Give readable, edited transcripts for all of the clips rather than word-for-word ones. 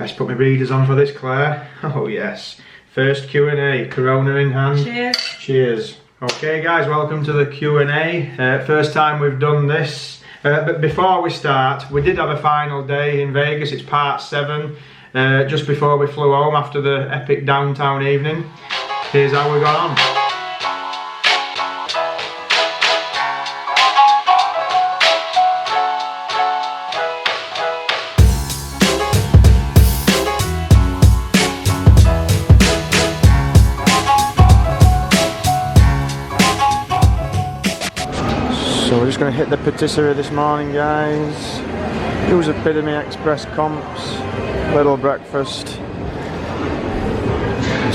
Let's put my readers on for this, Claire. Oh yes. First Q&A, Corona in hand. Cheers. Cheers. Okay guys, welcome to the Q&A. First time we've done this. But before we start, we did have a final day in Vegas. It's part 7. Just before we flew home after the epic downtown evening. Here's how we got on. So we're just going to hit the patisserie this morning, guys. Use a bit of my express comps, little breakfast.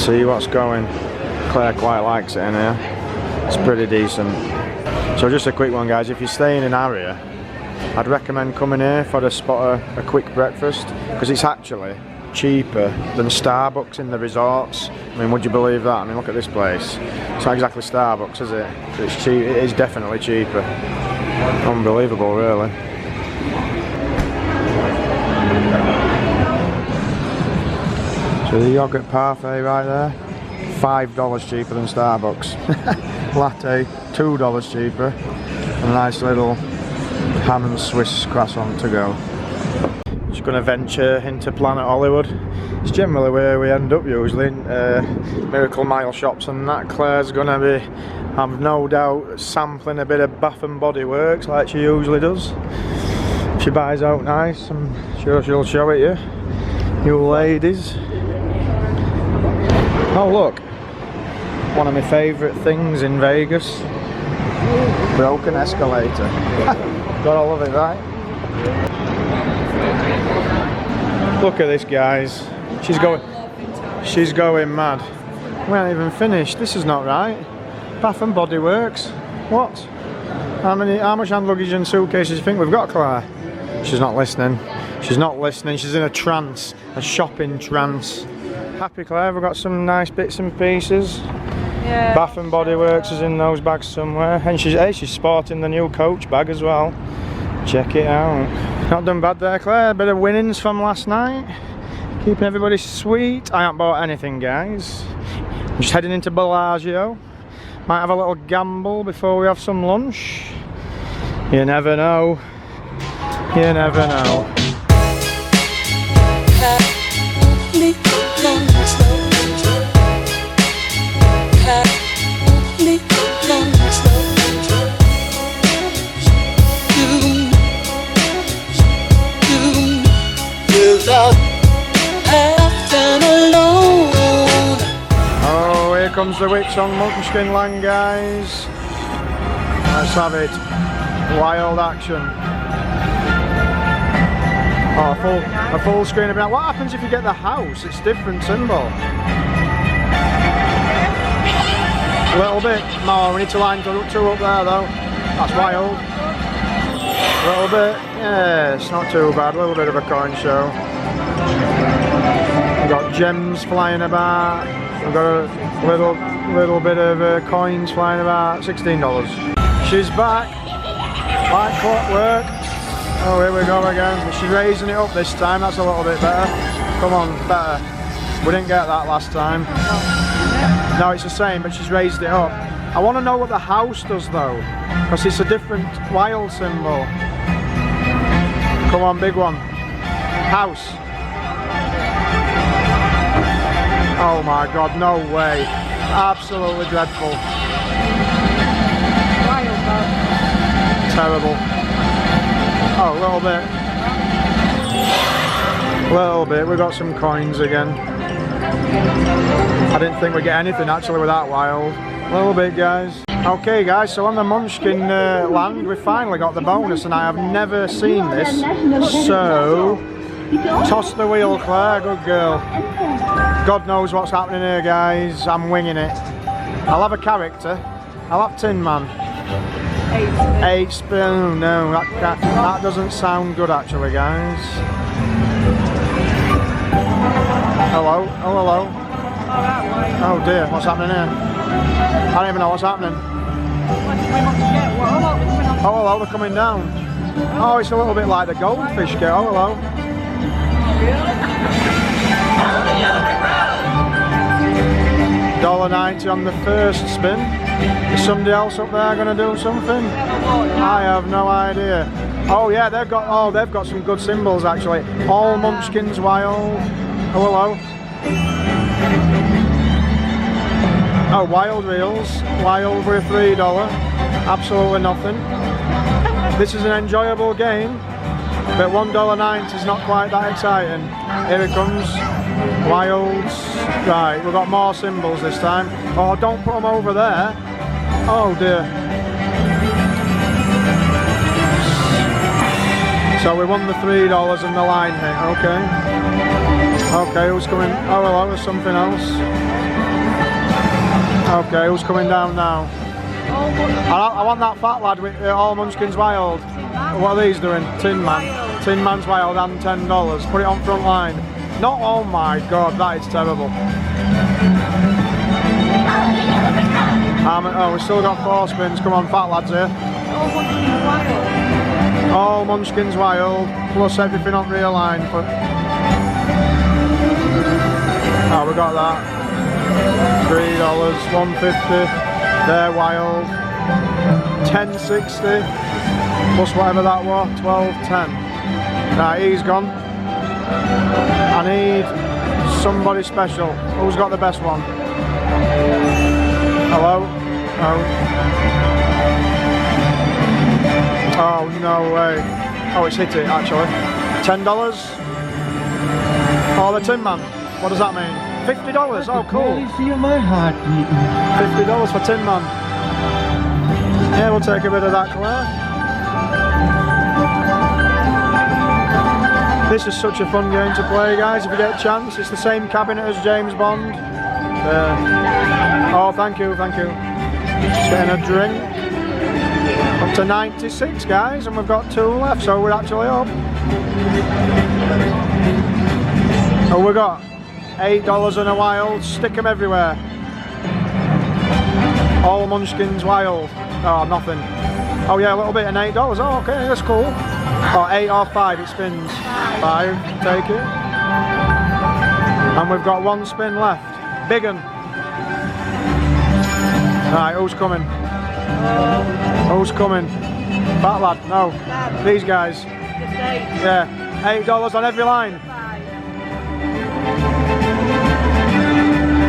See what's going. Claire quite likes it in here. It's pretty decent. So just a quick one, guys. If you're staying in area, I'd recommend coming here for a spot a quick breakfast, because it's actually cheaper than Starbucks in the resorts. I mean, would you believe that? I mean, look at this place. It's not exactly Starbucks, is it? But it's cheap. It is definitely cheaper. Unbelievable, really. So the yogurt parfait right there, $5 cheaper than Starbucks. Latte, $2 cheaper. And a nice little ham and Swiss croissant to go. Just going to venture into Planet Hollywood. It's generally where we end up usually, Miracle Mile shops and that. Claire's going to be, I've no doubt, sampling a bit of Bath and Body Works like she usually does. She buys out nice, I'm sure she'll show it you ladies. Oh look, one of my favourite things in Vegas, broken escalator. Gotta love it, right? Look at this, guys. She's going mad. We ain't even finished. This is not right. Bath and Body Works. What? How much hand luggage and suitcases do you think we've got, Claire? She's not listening. She's not listening. She's in a trance, a shopping trance. Happy, Claire? We've got some nice bits and pieces. Yeah. Bath and Body Works is in those bags somewhere. And she's sporting the new Coach bag as well. Check it out. Not done bad there, Claire. A bit of winnings from last night. Keeping everybody sweet. I haven't bought anything, guys. I'm just heading into Bellagio. Might have a little gamble before we have some lunch. You never know. You never know. Oh, here comes the witch on Munchkin Land, guys. Let's have it. Wild action. Oh, a full screen of it. What happens if you get the house? It's different symbol. A little bit more. We need to line 2 up there though. That's wild. A little bit. Yeah, it's not too bad. A little bit of a coin show. We've got gems flying about. We've got a little bit of coins flying about. $16. She's back. Like clockwork. Oh, here we go again. She's raising it up this time. That's a little bit better. Come on, better. We didn't get that last time. No, it's the same, but she's raised it up. I want to know what the house does though, because it's a different wild symbol. Come on, big one. House. Oh my God, no way. Absolutely dreadful. Terrible. Oh, a little bit. We got some coins again. I didn't think we'd get anything actually with that wild. A little bit, guys. Okay, guys, so on the Munchkin Land, we finally got the bonus, and I have never seen this. So, toss the wheel, Claire. Good girl. God knows what's happening here, guys. I'm winging it. I'll have a character. I'll have Tin Man. 8 spoon. No, that doesn't sound good actually, guys. Hello. Oh, hello. Oh dear, what's happening here? I don't even know what's happening. Oh hello, they're coming down. Oh, it's a little bit like the goldfish get. Oh hello. $1.90 on the first spin. Is somebody else up there going to do something? I have no idea. Oh yeah, they've got some good symbols actually. All Munchkins Wild. Oh hello. Oh, Wild Reels. Wild for $3. Absolutely nothing. This is an enjoyable game, but $1.90 is not quite that exciting. Here it comes. Wilds. Right, we've got more symbols this time. Oh, don't put them over there. Oh dear. So we won the $3 and the line hit. Okay. Okay, who's coming? Oh hello, there's something else. Okay, who's coming down now? I want that fat lad with All Munchkins Wild. What are these doing? Tin Man. Tin Man's Wild and $10. Put it on front line. No, oh my god, that is terrible. Oh, we've still got 4 spins. Come on, fat lads here. All Munchkins Wild, plus everything on real line. Oh, we got that. $3, $1.50. They're Wild. $10.60. Plus whatever that was, $12.10. Right, he's gone. I need somebody special. Who's got the best one? Hello? Oh. Oh, no way. Oh, it's hit it actually. $10? Oh, the Tin Man. What does that mean? $50? Oh, cool. $50 for Tin Man. Yeah, we'll take a bit of that, Claire. This is such a fun game to play, guys. If you get a chance, it's the same cabinet as James Bond. Oh, thank you, thank you. Just getting a drink. Up to 96, guys, and we've got 2 left, so we're actually up. Oh, we got $8 and a Wild. Stick them everywhere. All Munchkins Wild. Oh, nothing. Oh yeah, a little bit and $8. Oh, okay, that's cool. Oh, 8 or 5, it spins. 5, take it. And we've got 1 spin left. Big un. Right, who's coming? Who's coming? Fat lad, no. These guys. Yeah, $8 on every line.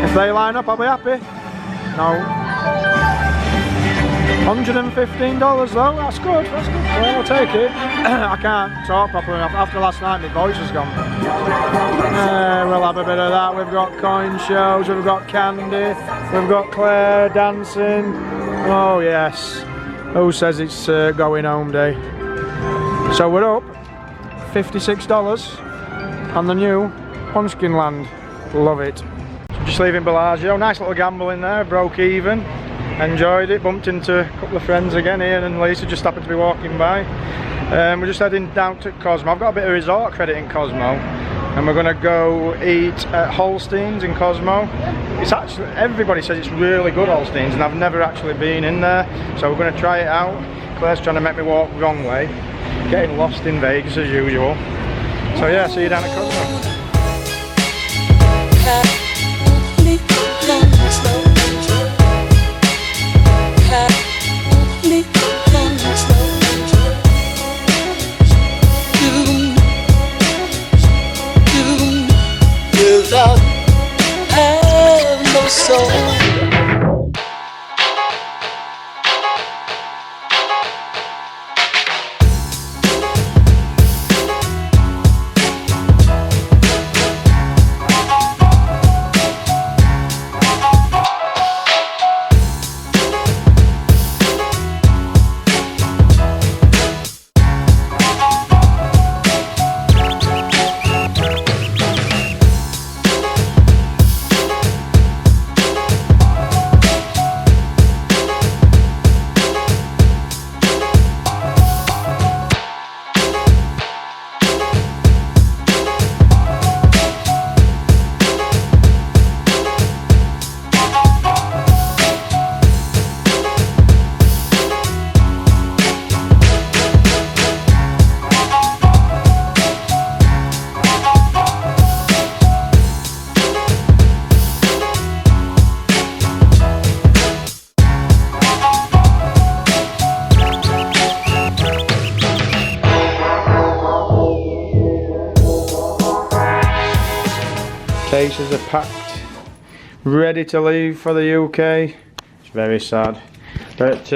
If they line up, I'll be happy. No. $115 though, that's good, that's good. Well, I'll take it. I can't talk properly enough. After last night, my voice has gone. We'll have a bit of that. We've got coin shows, we've got candy, we've got Claire dancing. Oh yes. Who says it's going home day? So we're up $56 on the new Munchkin Land. Love it. Just leaving Bellagio. Nice little gamble in there, broke even. Enjoyed it, bumped into a couple of friends again. Ian and Lisa just happened to be walking by. We're just heading down to Cosmo. I've got a bit of resort credit in Cosmo, and we're going to go eat at Holstein's in Cosmo. It's actually, everybody says it's really good, Holstein's, and I've never actually been in there, so we're going to try it out. Claire's trying to make me walk the wrong way, getting lost in Vegas as usual. So yeah, see you down at Cosmo. Without have no soul. cases are packed, ready to leave for the UK. It's very sad. But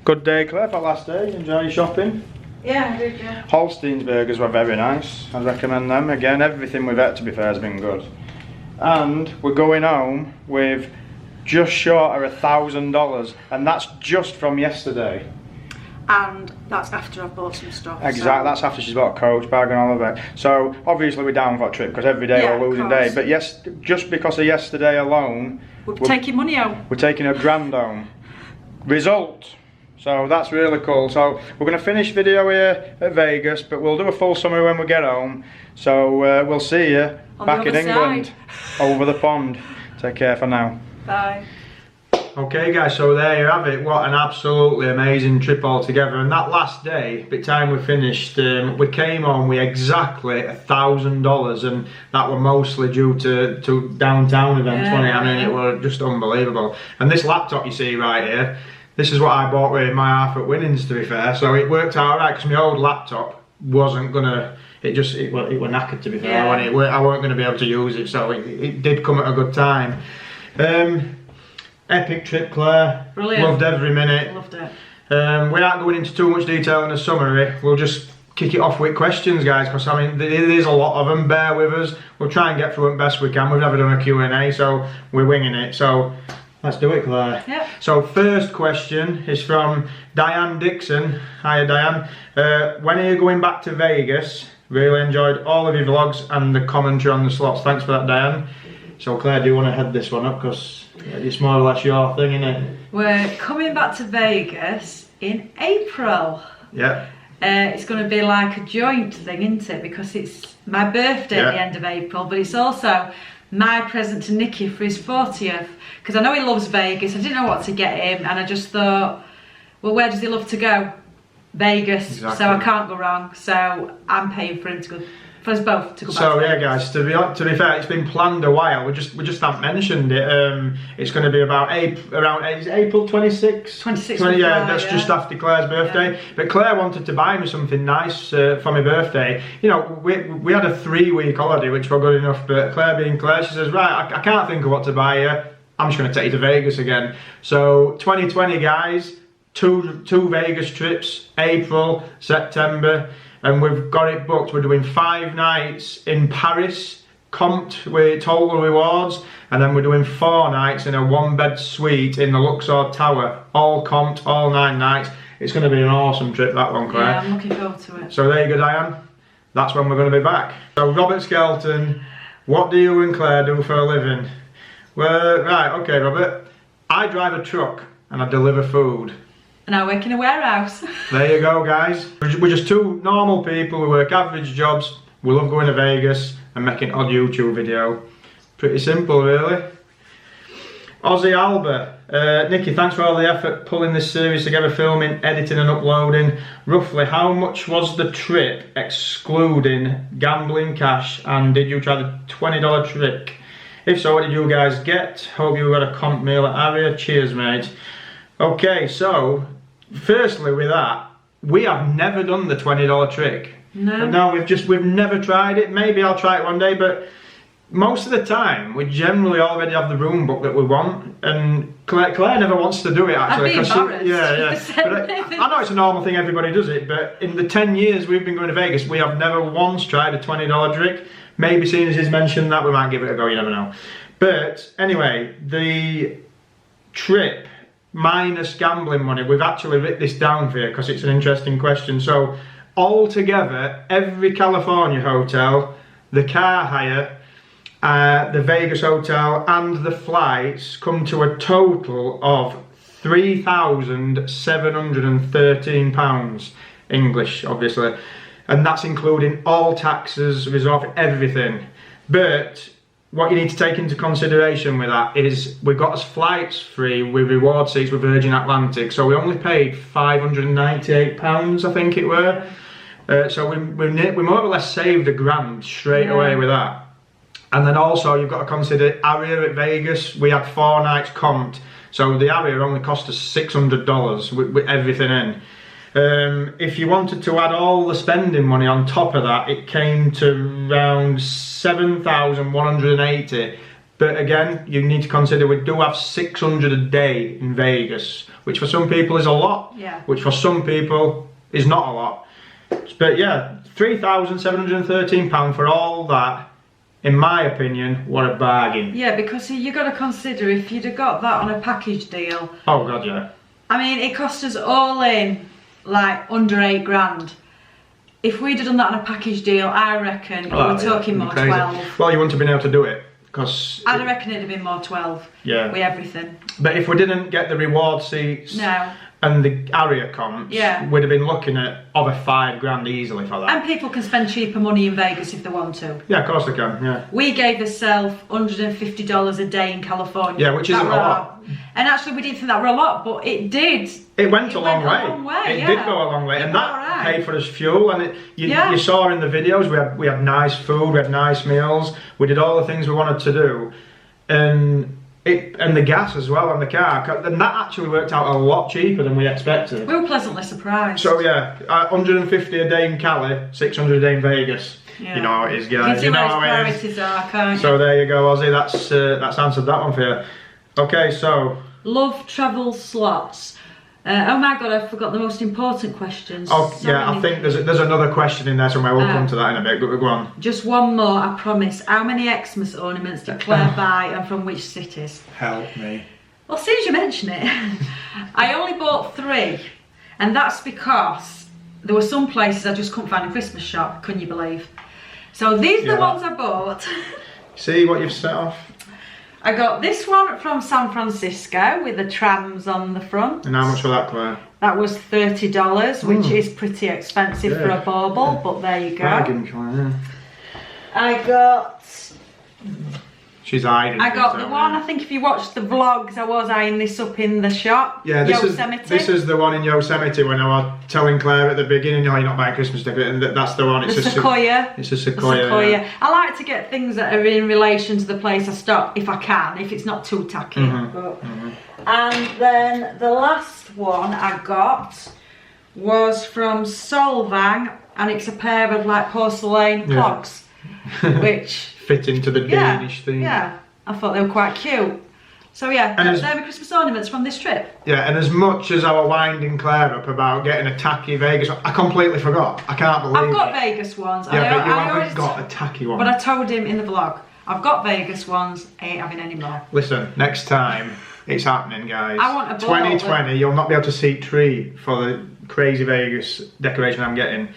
good day, Claire, for last day. Enjoy your shopping. Yeah, I did, yeah. Holstein's burgers were very nice. I'd recommend them. Again, everything we've had, to be fair, has been good. And we're going home with just short of $1,000, and that's just from yesterday. And that's after I've bought some stuff. Exactly, so. that's after she's bought a coach bag and all of it. So obviously we're down for a trip because every day we're losing day. But yes, just because of yesterday alone, we're taking money home. We're taking $1,000 home. Result. So that's really cool. So we're going to finish video here at Vegas, but we'll do a full summary when we get home. So we'll see you back in England, over the pond. Take care for now. Bye. Okay guys, so there you have it. What an absolutely amazing trip altogether. And that last day, by the time we finished, we came home with exactly $1,000, and that were mostly due to downtown events, wasn't it? I mean, it was just unbelievable. And this laptop you see right here, this is what I bought with my half at winnings, to be fair. So it worked out right, because my old laptop wasn't gonna, it were knackered, to be fair. I weren't gonna be able to use it, so it did come at a good time. Epic trip, Claire. Brilliant. Loved every minute. Loved it. We aren't going into too much detail in the summary. We'll just kick it off with questions, guys, because I mean there's a lot of them. Bear with us. We'll try and get through them best we can. We've never done a Q&A, so we're winging it. So let's do it, Claire. Yep. So first question is from Diane Dixon. Hiya, Diane. When are you going back to Vegas? Really enjoyed all of your vlogs and the commentary on the slots. Thanks for that, Diane. So Claire, do you want to head this one up, because it's more or less your thing, isn't it? We're coming back to Vegas in April. Yeah. It's going to be like a joint thing, isn't it? Because it's my birthday at the end of April, but it's also my present to Nicky for his 40th. Because I know he loves Vegas. I didn't know what to get him, and I just thought, well, where does he love to go? Vegas. Exactly. So I can't go wrong. So I'm paying for him to go. For us both to go back. So yeah, guys, to be fair, it's been planned a while. We just haven't mentioned it. It's going to be about April 26th. 26th. Yeah, that's just after Claire's birthday. Yeah. But Claire wanted to buy me something nice for my birthday. You know, we had a 3-week holiday, which were good enough. But Claire, being Claire, she says, right, I can't think of what to buy you. I'm just going to take you to Vegas again. So 2020, guys, two Vegas trips, April, September. And we've got it booked. We're doing 5 nights in Paris, comped with total rewards, and then we're doing 4 nights in a 1-bed suite in the Luxor Tower, all comped, all 9 nights. It's going to be an awesome trip, that one, Claire. Yeah, I'm looking forward to it. So there you go, Diane. That's when we're going to be back. So Robert Skelton, what do you and Claire do for a living? Well, right, okay, Robert. I drive a truck and I deliver food. And I work in a warehouse. There you go, guys. We're just 2 normal people who work average jobs. We love going to Vegas and making odd YouTube video. Pretty simple, really. Aussie Alba. Nicky, thanks for all the effort pulling this series together, filming, editing and uploading. Roughly, how much was the trip excluding gambling cash, and did you try the $20 trick? If so, what did you guys get? Hope you got a comp meal at Aria. Cheers, mate. Okay, so firstly with that, we have never done the $20 trick. No, we've never tried it. Maybe I'll try it one day, but most of the time we generally already have the room book that we want, and Claire never wants to do it actually. I'd be embarrassed. Yeah. But I know it's a normal thing, everybody does it, but in the 10 years we've been going to Vegas, we have never once tried a $20 trick. Maybe seeing as he's mentioned that, we might give it a go, you never know. But anyway, the trip minus gambling money, we've actually written this down for you because it's an interesting question. So altogether, every California hotel, the car hire, the Vegas hotel and the flights come to a total of £3,713 English, obviously, and that's including all taxes, resort, everything. But what you need to take into consideration with that is we've got us flights free with reward seats with Virgin Atlantic, so we only paid £598, I think it were. So we more or less saved $1,000 straight away with that. And then also you've got to consider Aria at Vegas. We had 4 nights comped, so the Aria only cost us $600 with everything in. If you wanted to add all the spending money on top of that, it came to around 7,180. But again, you need to consider we do have 600 a day in Vegas, which for some people is a lot, which for some people is not a lot. But yeah, £3,713 for all that, in my opinion, what a bargain. Yeah, because you got to consider if you'd have got that on a package deal. Oh God, yeah. I mean, it cost us all in like under £8,000. If we'd have done that on a package deal, I reckon we're talking more crazy. 12. Well, you wouldn't have been able to do it. I'd reckon it'd have been more 12 with everything. But if we didn't get the reward seats and the area comps, we'd have been looking at over £5,000 easily for that. And people can spend cheaper money in Vegas if they want to. Yeah, of course they can, yeah. We gave ourselves $150 a day in California. Yeah, which isn't a lot. And actually we didn't think that were a lot, but it did. It went a long way. It did go a long way, and that paid for us fuel. And you saw in the videos we had nice food, we had nice meals, we did all the things we wanted to do, and the gas as well on the car, and that actually worked out a lot cheaper than we expected. We were pleasantly surprised. So yeah, 150 a day in Cali, 600 a day in Vegas. Yeah. You know how it is, guys. You know how priorities are, can't you? So there you go, Ozzy. That's answered that one for you. Okay, so love travel slots. Oh my God, I forgot the most important questions. Oh yeah, I think there's another question in there somewhere. We'll come to that in a bit. But go on. Just one more, I promise. How many Xmas ornaments did Claire buy, and from which cities? Help me. Well, as soon as you mention it, I only bought 3, and that's because there were some places I just couldn't find a Christmas shop. Couldn't you believe? So these are the ones I bought. See what you've set off. I got this one from San Francisco with the trams on the front. And how much for that, Claire? That was $30, which is pretty expensive for a bauble, but there you go. Bargain, Claire. I got... She's hiding. I got the one, I think if you watched the vlogs, I was eyeing this up in the shop. Yeah, this is the one in Yosemite when I was telling Claire at the beginning, oh, you're not buying Christmas decorations, and that's the one. It's a sequoia. It's a sequoia. Yeah. I like to get things that are in relation to the place I stop, if I can, if it's not too tacky. And then the last one I got was from Solvang, and it's a pair of like porcelain clogs, which fit into the Danish theme. Yeah, I thought they were quite cute. So yeah, they're my Christmas ornaments from this trip. Yeah, and as much as I was winding Claire up about getting a tacky Vegas, I completely forgot. I can't believe I've got Vegas ones. Yeah, but you haven't got a tacky one. But I told him in the vlog, I've got Vegas ones, I ain't having any more. Listen, next time, it's happening, guys. I want a ball. 2020, you'll not be able to see tree for the crazy Vegas decoration I'm getting.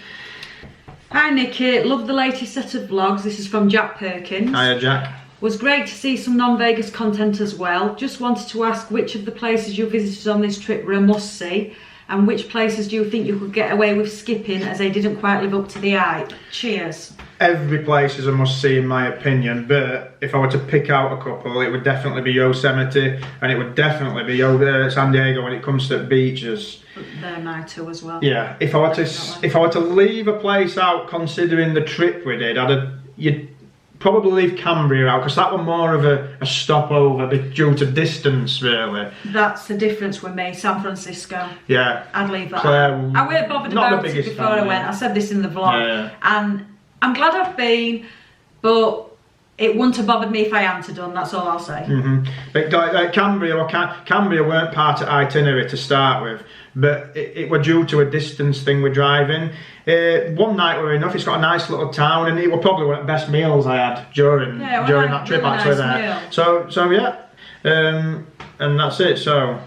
Hi Nicky, love the latest set of vlogs. This is from Jack Perkins. Hiya Jack. Was great to see some non-Vegas content as well. Just wanted to ask which of the places you visited on this trip were a must-see, and which places do you think you could get away with skipping as they didn't quite live up to the hype? Cheers. Every place is a must-see in my opinion, but if I were to pick out a couple, it would definitely be Yosemite, and it would definitely be San Diego when it comes to beaches. They're mine too as well. Yeah, if I were to leave a place out considering the trip we did, you'd probably leave Cambria out, because that was more of a stopover due to distance, really. That's the difference with me, San Francisco. Yeah. I'd leave that Claire, out. I weren't bothered about it before I went. I said this in the vlog. And I'm glad I've been, but it wouldn't have bothered me if I hadn't done, that's all I'll say. But like Cambria weren't part of itinerary to start with, but it were due to a distance thing with driving. One night were enough. It's got a nice little town, and it were probably one of the best meals I had during that trip actually there. So yeah, and that's it. So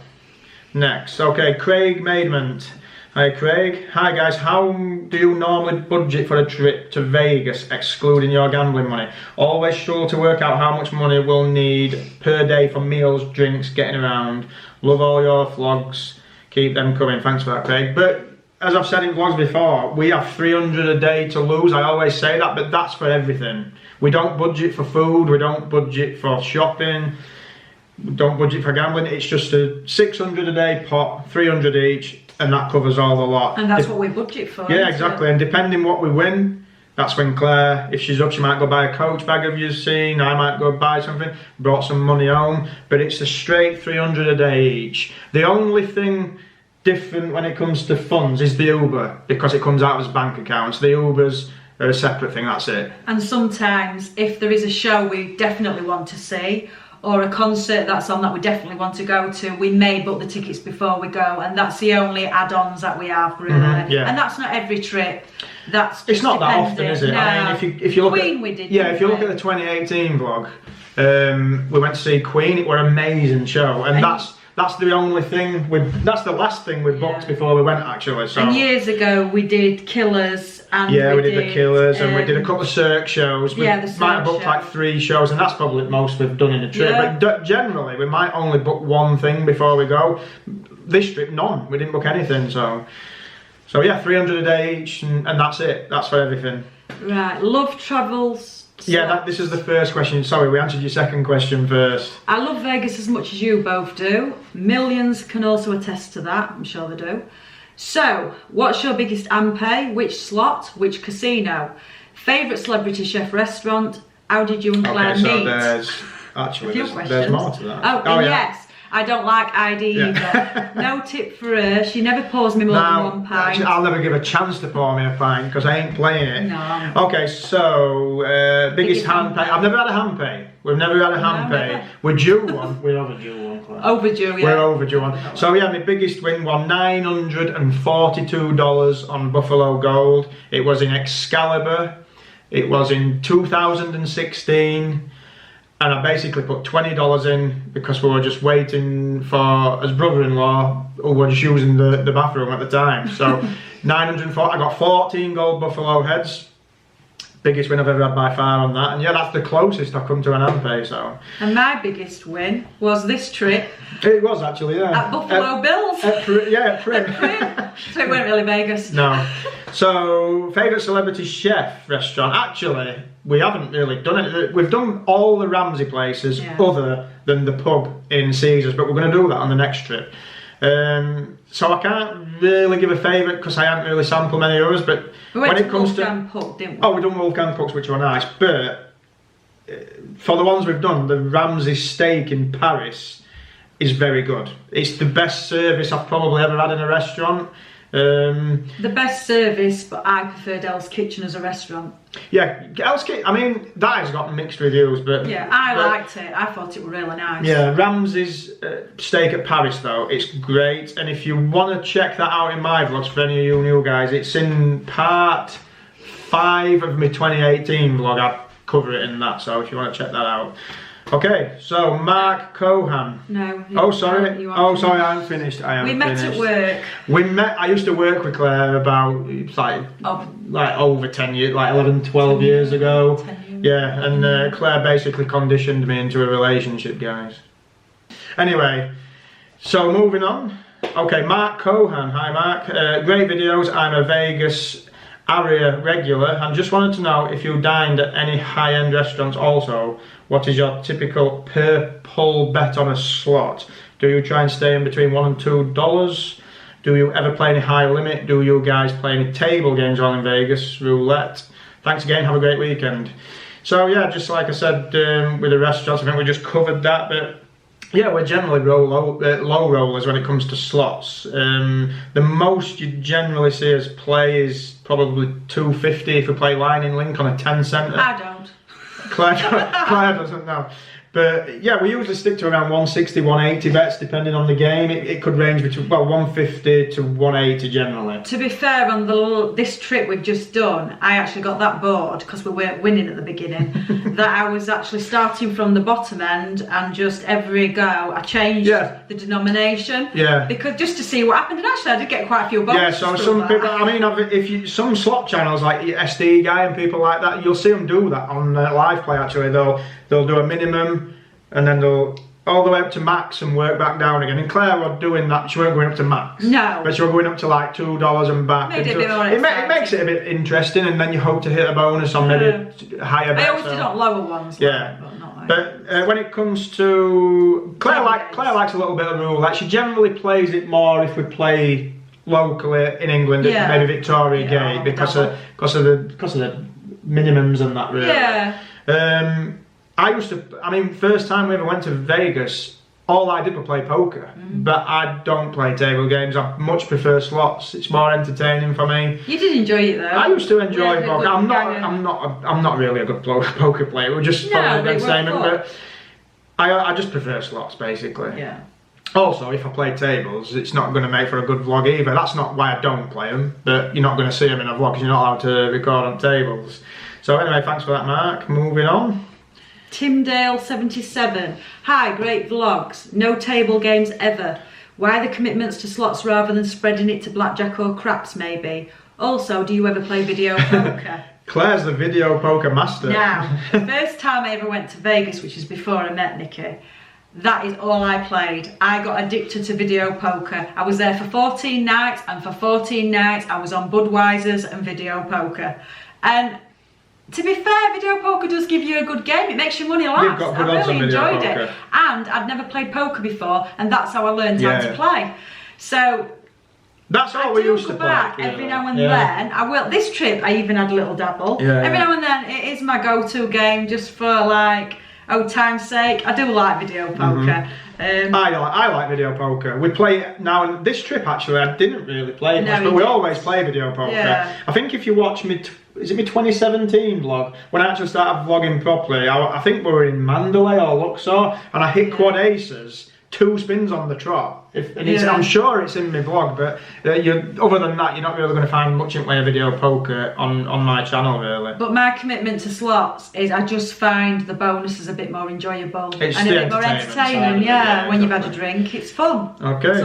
next, okay, Craig Maidment. Hi Craig. Hi guys, how do you normally budget for a trip to Vegas excluding your gambling money? Always struggle to work out how much money we'll need per day for meals, drinks, getting around. Love all your vlogs. Keep them coming. Thanks for that, Craig. But as I've said in vlogs before, we have 300 a day to lose. I always say that, but that's for everything. We don't budget for food, we don't budget for shopping, we don't budget for gambling. It's just a 600 a day pot, 300 each, and that covers all the lot. And that's what we budget for. Yeah, exactly. And depending what we win, that's when Claire, if she's up, she might go buy a Coach bag of you've seen. I might go buy something, brought some money home. But it's a straight 300 a day each. The only thing different when it comes to funds is the Uber, because it comes out of his bank accounts. The Ubers are a separate thing, that's it. And sometimes if there is a show we definitely want to see, or a concert that's on that we definitely want to go to, we may book the tickets before we go, and that's the only add-ons that we have, really. Yeah. And that's not every trip. That's just It's not that often, dependent. is it? No. I mean, if you look Queen at we did, yeah, if you look didn't at the 2018 vlog, we went to see Queen. It were an amazing show, and that's the only thing that's the last thing we booked before we went, actually. So. And years ago we did Killers, and yeah, we did the Killers, and we did a couple of Cirque shows. We yeah, the might have booked Cirque like 3 shows, and that's probably the most we've done in a trip. Yeah. But generally, we might only book one thing before we go. This trip, none. We didn't book anything, so yeah, 300 a day each, and that's it. That's for everything. Right, love travels. Yeah, this is the first question. Sorry, we answered your second question first. I love Vegas as much as you both do. Millions can also attest to that, I'm sure they do. So, what's your biggest AMPE? Which slot? Which casino? Favourite celebrity chef restaurant? How did you and Claire Okay, so meet? there's more to that. Oh, yeah. yes. I don't like ID either. No tip for her. She never pours me more than 1 pint. Actually, I'll never give a chance to pour me a pint because I ain't playing it. No. Okay, so biggest hand pay. I've never had a hand pay. We've never had a hand pay. never. We're due one. We're overdue one, Claire. Overdue, yeah. We're overdue one. So yeah, my biggest win was $942 on Buffalo Gold. It was in Excalibur. It was in 2016. And I basically put $20 in because we were just waiting for his brother-in-law, who was just using the bathroom at the time. So 940, I got 14 gold buffalo heads. Biggest win I've ever had by far on that. And yeah, that's the closest I've come to an AMPE, so. And my biggest win was this trip. It was actually, yeah. At Buffalo Bills. At Prim. So it weren't really Vegas. No. So, favourite celebrity chef restaurant? Actually, we haven't really done it. We've done all the Ramsay places other than the pub in Caesars, but we're going to do that on the next trip. So I can't really give a favourite because I haven't really sampled many others, but when it comes to Puck, didn't we? Oh, we've done Wolfgang Pucks, which were nice, but for the ones we've done, the Ramsay steak in Paris is very good. It's the best service I've probably ever had in a restaurant. The best service, but I preferred Hell's Kitchen as a restaurant. Yeah, Hell's Kitchen, I mean, that has got mixed reviews, but... Yeah, I liked it. I thought it was really nice. Yeah, Ramsay's steak at Paris, though, it's great. And if you want to check that out in my vlogs, for any of you new guys, it's in part 5 of my 2018 vlog. I cover it in that, so if you want to check that out. Okay, so Mark Cohan. No. Oh, sorry. Oh, sorry, I haven't finished. We met at work. We met, I used to work with Claire about, like over 10 years, like 11, 12 years ago. 10 years. Yeah, and Claire basically conditioned me into a relationship, guys. Anyway, so moving on. Okay, Mark Cohan. Hi, Mark. Great videos. I'm a Vegas area regular and just wanted to know if you dined at any high-end restaurants also. What is your typical per pull bet on a slot? Do you try and stay in between $1 and $2? Do you ever play any high limit? Do you guys play any table games on in Vegas? Roulette? Thanks again, have a great weekend. So yeah, just like I said with the restaurants, I think we just covered that, but yeah, we're generally low rollers when it comes to slots. The most you generally see us play is probably $2.50 if we play line in link on a 10-center. I don't. Claire doesn't know. But yeah, we usually stick to around 160, 180 bets depending on the game. It could range between, well, 150 to 180 generally. To be fair, on this trip we've just done, I actually got that bored because we weren't winning at the beginning that I was actually starting from the bottom end and just every go I changed the denomination. Yeah. Because just to see what happened, and actually I did get quite a few bonuses. Yeah, so some people, I mean, some slot channels like SD Guy and people like that, you'll see them do that on live play actually. They'll do a minimum and then they'll all the way up to max and work back down again. And Claire was doing that, she weren't going up to max. No. But she was going up to like $2 and back. Made it a bit more it makes it a bit interesting and then you hope to hit a bonus on maybe higher bets. I always did on lower ones. Yeah. But not like but when it comes to... Claire likes a little bit of rule. Like she generally plays it more if we play locally in England at maybe Victoria Gate because of the minimums and that really. Yeah. I mean, first time we ever went to Vegas, all I did was play poker, but I don't play table games. I much prefer slots. It's more entertaining for me. You did enjoy it though. I used to enjoy poker. I'm not. not really a good poker player. We're just for entertainment, but I just prefer slots basically. Yeah. Also, if I play tables, it's not going to make for a good vlog either. That's not why I don't play them, but you're not going to see them in a vlog because you're not allowed to record on tables. So anyway, thanks for that, Mark. Moving on. Timdale77. Hi, great vlogs. No table games ever. Why the commitments to slots rather than spreading it to blackjack or craps maybe? Also, do you ever play video poker? Claire's the video poker master. Now, first time I ever went to Vegas, which is before I met Nicky, that is all I played. I got addicted to video poker. I was there for 14 nights, and for 14 nights I was on Budweiser's and video poker. And to be fair, video poker does give you a good game. It makes your money last. You've got good odds on video enjoyed poker. it. And I'd never played poker before, and that's how I learned how to play. So that's all we used to play. Back every now and then. I will. This trip, I even had a little dabble. Every now and then, it is my go-to game, just for like old time's sake. I do like video poker. I like video poker. We play it now, and this trip actually I didn't really play it much, but we always play video poker. Yeah. I think if you watch me, is it my 2017 vlog, when I actually started vlogging properly, I think we were in Mandalay or Luxor, and I hit quad aces, 2 spins on the trot. I'm sure it's in my vlog, but other than that, you're not really going to find much in way of video poker on my channel, really. But my commitment to slots is I just find the bonuses a bit more enjoyable. It's and a bit more entertaining, when you've had a drink, it's fun. Okay,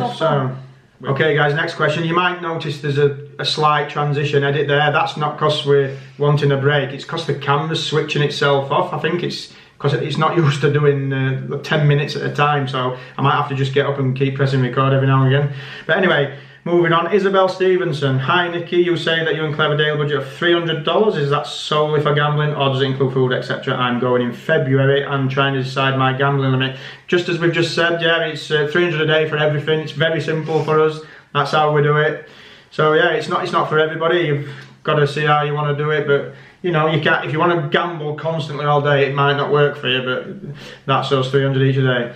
okay guys, next question. You might notice there's a slight transition edit there. That's not because we're wanting a break, it's because the camera's switching itself off. I think it's because it's not used to doing 10 minutes at a time, so I might have to just get up and keep pressing record every now and again. But anyway, moving on. Isabel Stevenson. Hi Nicky, you say that you and Clever Dale budget of $300. Is that solely for gambling, or does it include food, etc.? I'm going in February and trying to decide my gambling limit. Just as we've just said, yeah, it's 300 a day for everything. It's very simple for us. That's how we do it. So yeah, it's not for everybody. You've got to see how you want to do it, but you know, you can't, if you want to gamble constantly all day, it might not work for you, but that's us, 300 each a day.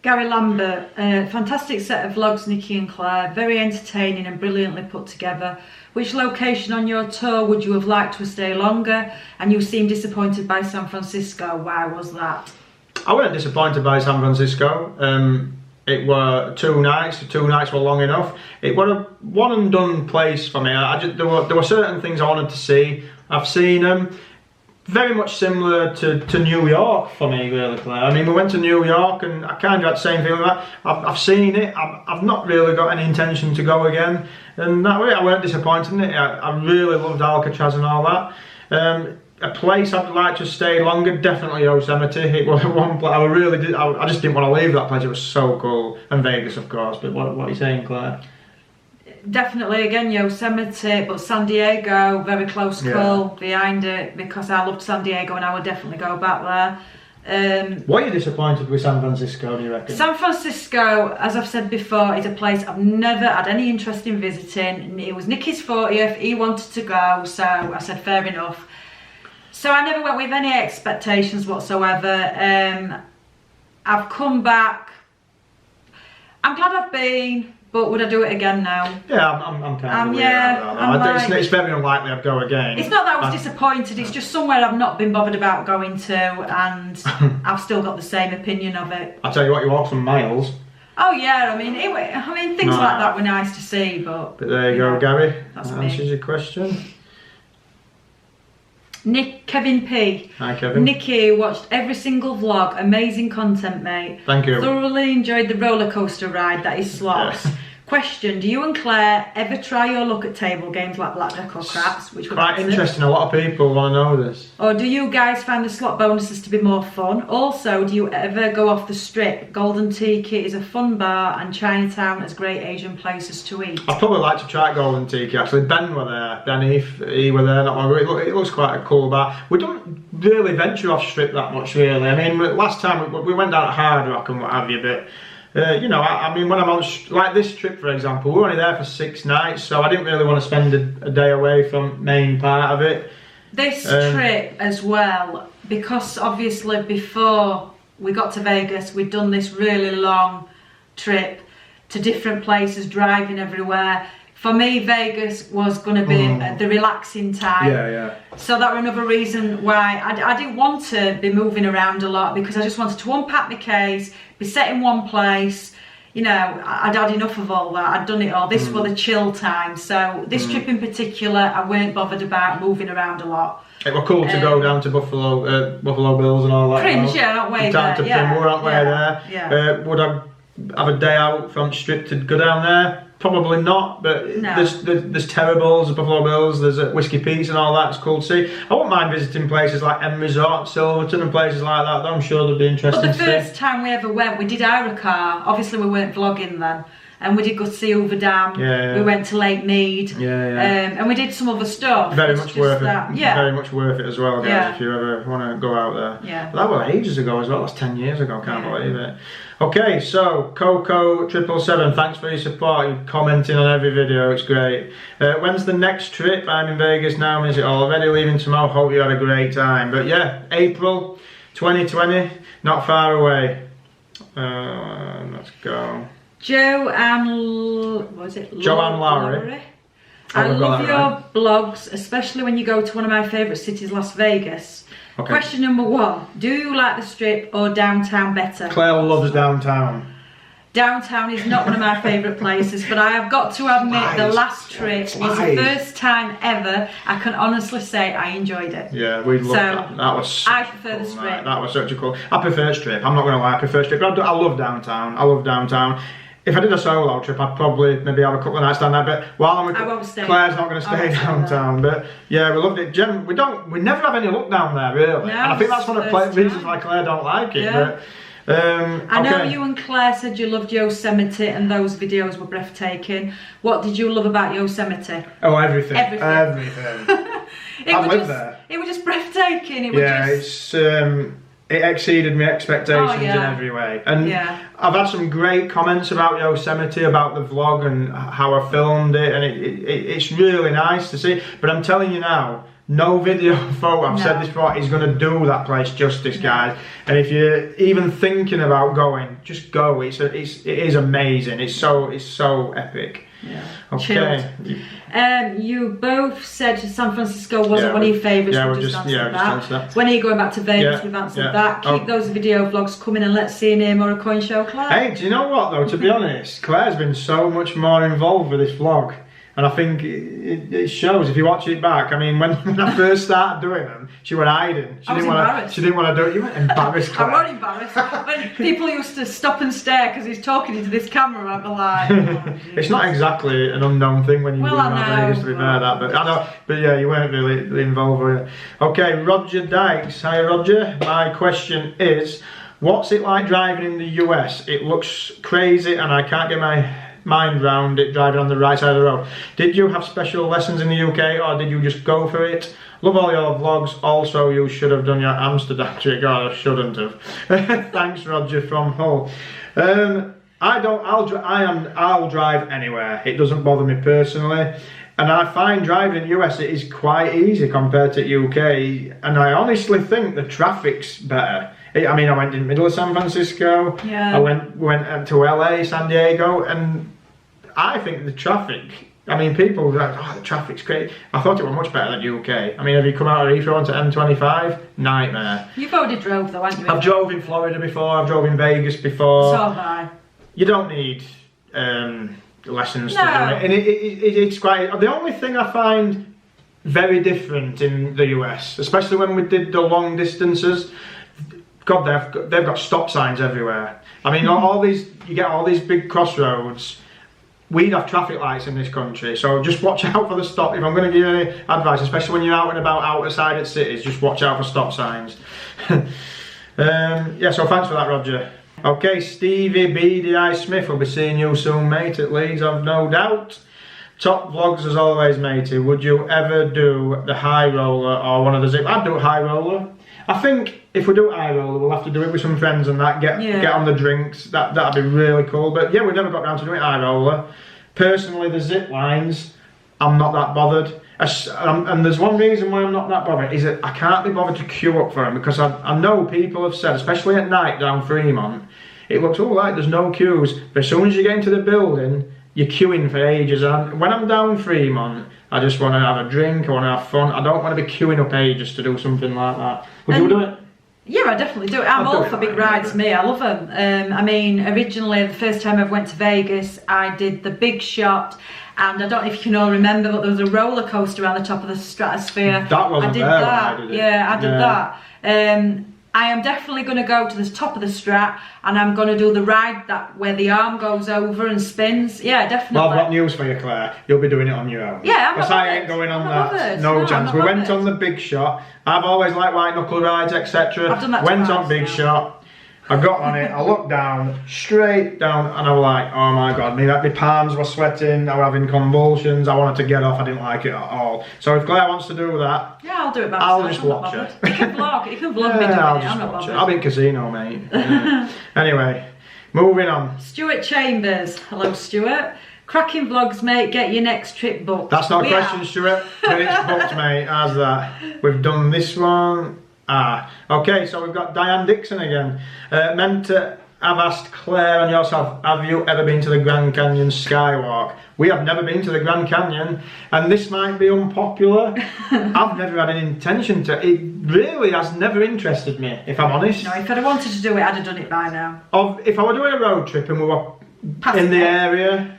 Gary Lambert, fantastic set of vlogs, Nicky and Claire, very entertaining and brilliantly put together. Which location on your tour would you have liked to stay longer? And you seem disappointed by San Francisco. Why was that? I wasn't disappointed by San Francisco. It were 2 nights. The 2 nights were long enough. It were a one and done place for me. There were certain things I wanted to see. I've seen them. Very much similar to New York for me, really, Claire. I mean, we went to New York and I kind of had the same feeling that I've seen it. I've not really got any intention to go again, and that way I weren't disappointed in it. I really loved Alcatraz and all that. A place I'd like to stay longer, definitely Yosemite. It was one place I just didn't want to leave that place. It was so cool, and Vegas, of course. But what are you saying, Claire? Definitely again Yosemite, but San Diego, very close call behind it, because I loved San Diego and I would definitely go back there. Why are you disappointed with San Francisco, do you reckon? San Francisco, as I've said before, is a place I've never had any interest in visiting. It was Nicky's 40th, he wanted to go, so I said fair enough. So I never went with any expectations whatsoever. I've come back. I'm glad I've been, but would I do it again now? Yeah, I'm kind of it's very unlikely I'd go again. It's not that I was disappointed, it's just somewhere I've not been bothered about going to, and I've still got the same opinion of it. I'll tell you what, you walk some miles. Oh yeah, I mean things like that were nice to see, but there you go, Gary. That answers your question. Kevin P. Hi Kevin. Nicky, watched every single vlog, amazing content, mate. Thank you. Thoroughly enjoyed the roller coaster ride that is slots. Yes. Question, do you and Claire ever try your luck at table games like blackjack or craps? Which quite interesting, a lot of people want to know this. Or do you guys find the slot bonuses to be more fun? Also, do you ever go off the strip? Golden Tiki is a fun bar and Chinatown has great Asian places to eat. I'd probably like to try Golden Tiki actually. Ben were there, he were there not long ago. It looks quite a cool bar. We don't really venture off strip that much really. I mean, last time we went down at Hard Rock and what have you, but you know, I mean, when I'm on, like this trip for example, we were only there for 6 nights, so I didn't really want to spend a day away from main part of it. This trip as well, because obviously before we got to Vegas, we'd done this really long trip to different places, driving everywhere. For me, Vegas was going to be the relaxing time. Yeah. So that was another reason why I didn't want to be moving around a lot, because I just wanted to unpack my case, be set in one place. You know, I'd had enough of all that. I'd done it all. This was the chill time. So this trip in particular, I weren't bothered about moving around a lot. It was cool to go down to Buffalo Bills and all that. Cringe, yeah, not way down there. to Primwood, aren't we there? Yeah. Would I have a day out from Strip to go down there? Probably not, but No. there's Terribles, Buffalo Bills, there's Whiskey Pete's and all that. It's cool to see. I wouldn't mind visiting places like M Resort, Silverton and places like that, though. I'm sure they'd be interesting But the to first see. time we ever went, we did hire a car. Obviously, we weren't vlogging then. And we did go to see Hoover Dam. Yeah. We went to Lake Mead. Yeah. And we did some other stuff. Very It's much just worth that. it. Yeah. Very much worth it as well, guys, Yeah. if you ever want to go out there. Yeah. But that was ages ago as well. That's 10 years ago. Can't Yeah. believe it. Okay, so Coco777, thanks for your support. You're commenting on every video. It's great. When's the next trip? I'm in Vegas now. Is it already leaving tomorrow? Hope you had a great time. But yeah, April 2020, not far away. Let's go. Joanne Lowry. I I've got love that your right. blogs, especially when you go to one of my favourite cities, Las Vegas. Okay. Question number 1. Do you like the Strip or downtown better? Claire loves downtown. Downtown is not one of my favourite places, but I have got to admit the last trip was the first time ever I can honestly say I enjoyed it. Yeah, we loved So, that. That was such I prefer the a cool Strip. night. That was such a cool. I prefer Strip. I'm not going to lie. I prefer Strip. But I love downtown. I love downtown. If I did a solo trip, I'd probably maybe have a couple of nights down there. But while I'm with I won't stay. Claire's not going to I stay won't stay downtown. But yeah, we loved it. We never have any luck down there really. No, And I think that's one of the first reasons time. why Claire don't like it. Yeah. But I know okay. you and Claire said you loved Yosemite and those videos were breathtaking. What did you love about Yosemite? Oh, everything. Everything. I've lived there. It was just breathtaking. It was Yeah, just... it exceeded my expectations Oh, yeah. in every way. And Yeah. I've had some great comments about Yosemite, about the vlog and how I filmed it, and it's really nice to see. But I'm telling you now, no video photo, I've said this before, is going to do that place justice, guys. And if you're even thinking about going, just go. It is amazing. It's so epic. Yeah. Okay. You both said San Francisco wasn't one of your favourites. Yeah, we we just answered answered that. When are you going back to Vegas? Yeah, We've answered yeah. that. Keep those video vlogs coming and let's see a name or a coin show, Claire. Hey, do you know what though? To be honest, Claire's been so much more involved with this vlog. And I think it shows if you watch it back. I mean, when I first started doing them, she was hiding. I was embarrassed. She didn't want to do it. You weren't embarrassed, Claire. I wasn't embarrassed. When people used to stop and stare because he's talking into this camera, I'd be like, oh, It's not exactly an unknown thing when you Well, go I around Vegas, to be know, fair, that. But I know. But yeah, you weren't really involved with it. Okay, Roger Dykes. Hi, Roger. My question is, what's it like driving in the US? It looks crazy, and I can't get my mind round it driving on the right side of the road. Did you have special lessons in the UK or did you just go for it? Love all your vlogs. Also, you should have done your Amsterdam trick. Oh, I shouldn't have. Thanks, Roger from Hull. I'll drive anywhere. It doesn't bother me personally. And I find driving in the US it is quite easy compared to UK. And I honestly think the traffic's better. I mean, I went in the middle of San Francisco. Yeah. I went to LA, San Diego, and I think the traffic. I mean, people were like, "Oh, the traffic's great." I thought it was much better than UK. I mean, have you come out of Heathrow onto M25? Nightmare. You've already drove though, haven't you? I've drove in Florida before. I've drove in Vegas before. So have I. You don't need lessons to do No. it, and it's quite. The only thing I find very different in the US, especially when we did the long distances. God, they've got stop signs everywhere. I mean, you get all these big crossroads. We'd have traffic lights in this country, so just watch out for the stop. If I'm going to give you any advice, especially when you're out and about outside at cities, just watch out for stop signs. Yeah, so thanks for that, Roger. Okay, Stevie BDI Smith will be seeing you soon, mate, at Leeds, I've no doubt. Top vlogs as always, matey. Would you ever do the high roller or one of the zip? I'd do high roller. I think if we do high roller, we'll have to do it with some friends and that. Get on the drinks. That'd be really cool. But yeah, we never got down to doing high roller. Personally, the zip lines, I'm not that bothered. And there's one reason why I'm not that bothered, is that I can't be bothered to queue up for them, because I know people have said, especially at night down Fremont, it looks all right, there's no queues, but as soon as you get into the building, you're queuing for ages. And when I'm down Fremont, I just want to have a drink, I want to have fun. I don't want to be queuing up ages to do something like that. Would you do it? Yeah, I definitely do it. I'm all for big rides, me. I love them. I mean, originally, the first time I went to Vegas, I did the Big Shot. And I don't know if you can all remember, but there was a roller coaster around the top of the Stratosphere. That wasn't there when I did it. Yeah, I did that. I am definitely going to go to the top of the Strat, and I'm going to do the ride that where the arm goes over and spins. Yeah, definitely. Well, I've got news for you, Claire. You'll be doing it on your own. Yeah, I'm because not I ain't going on that. bothered. No chance. We went on the Big Shot. I've always liked white knuckle rides, etc. I've done that Went twice on Big now. Shot. I got on it, I looked down, straight down, and I was like, oh my god, my palms were sweating, I was having convulsions, I wanted to get off, I didn't like it at all. So if Claire wants to do that, yeah, I'll do it by myself. I'll just watch it. You can vlog me doing it, I'll I'm just not watch it. bothered. I'll be in casino, mate. Yeah. Anyway, moving on. Stuart Chambers, hello Stuart. Cracking vlogs, mate, get your next trip booked. That's not a question, Stuart, but it's booked, mate, how's that? We've done this one. Okay, so we've got Diane Dixon again. Meant to have asked Claire and yourself, have you ever been to the Grand Canyon Skywalk? We have never been to the Grand Canyon, and this might be unpopular. I've never had an intention to. It really has never interested me, if I'm honest. No, if I'd have wanted to do it, I'd have done it by now. If I were doing a road trip and we were in the area,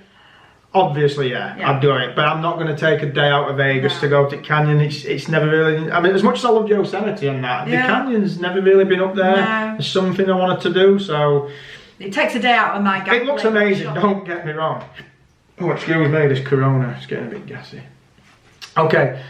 obviously, yeah, I'd do it. But I'm not going to take a day out of Vegas to go to Canyon. It's never really. I mean, as much as I love Yosemite and that, the Canyon's never really been up there. No. It's something I wanted to do, so. It takes a day out of my gambling. It looks amazing. Don't get me wrong. Oh, excuse me, this Corona is getting a bit gassy. Okay.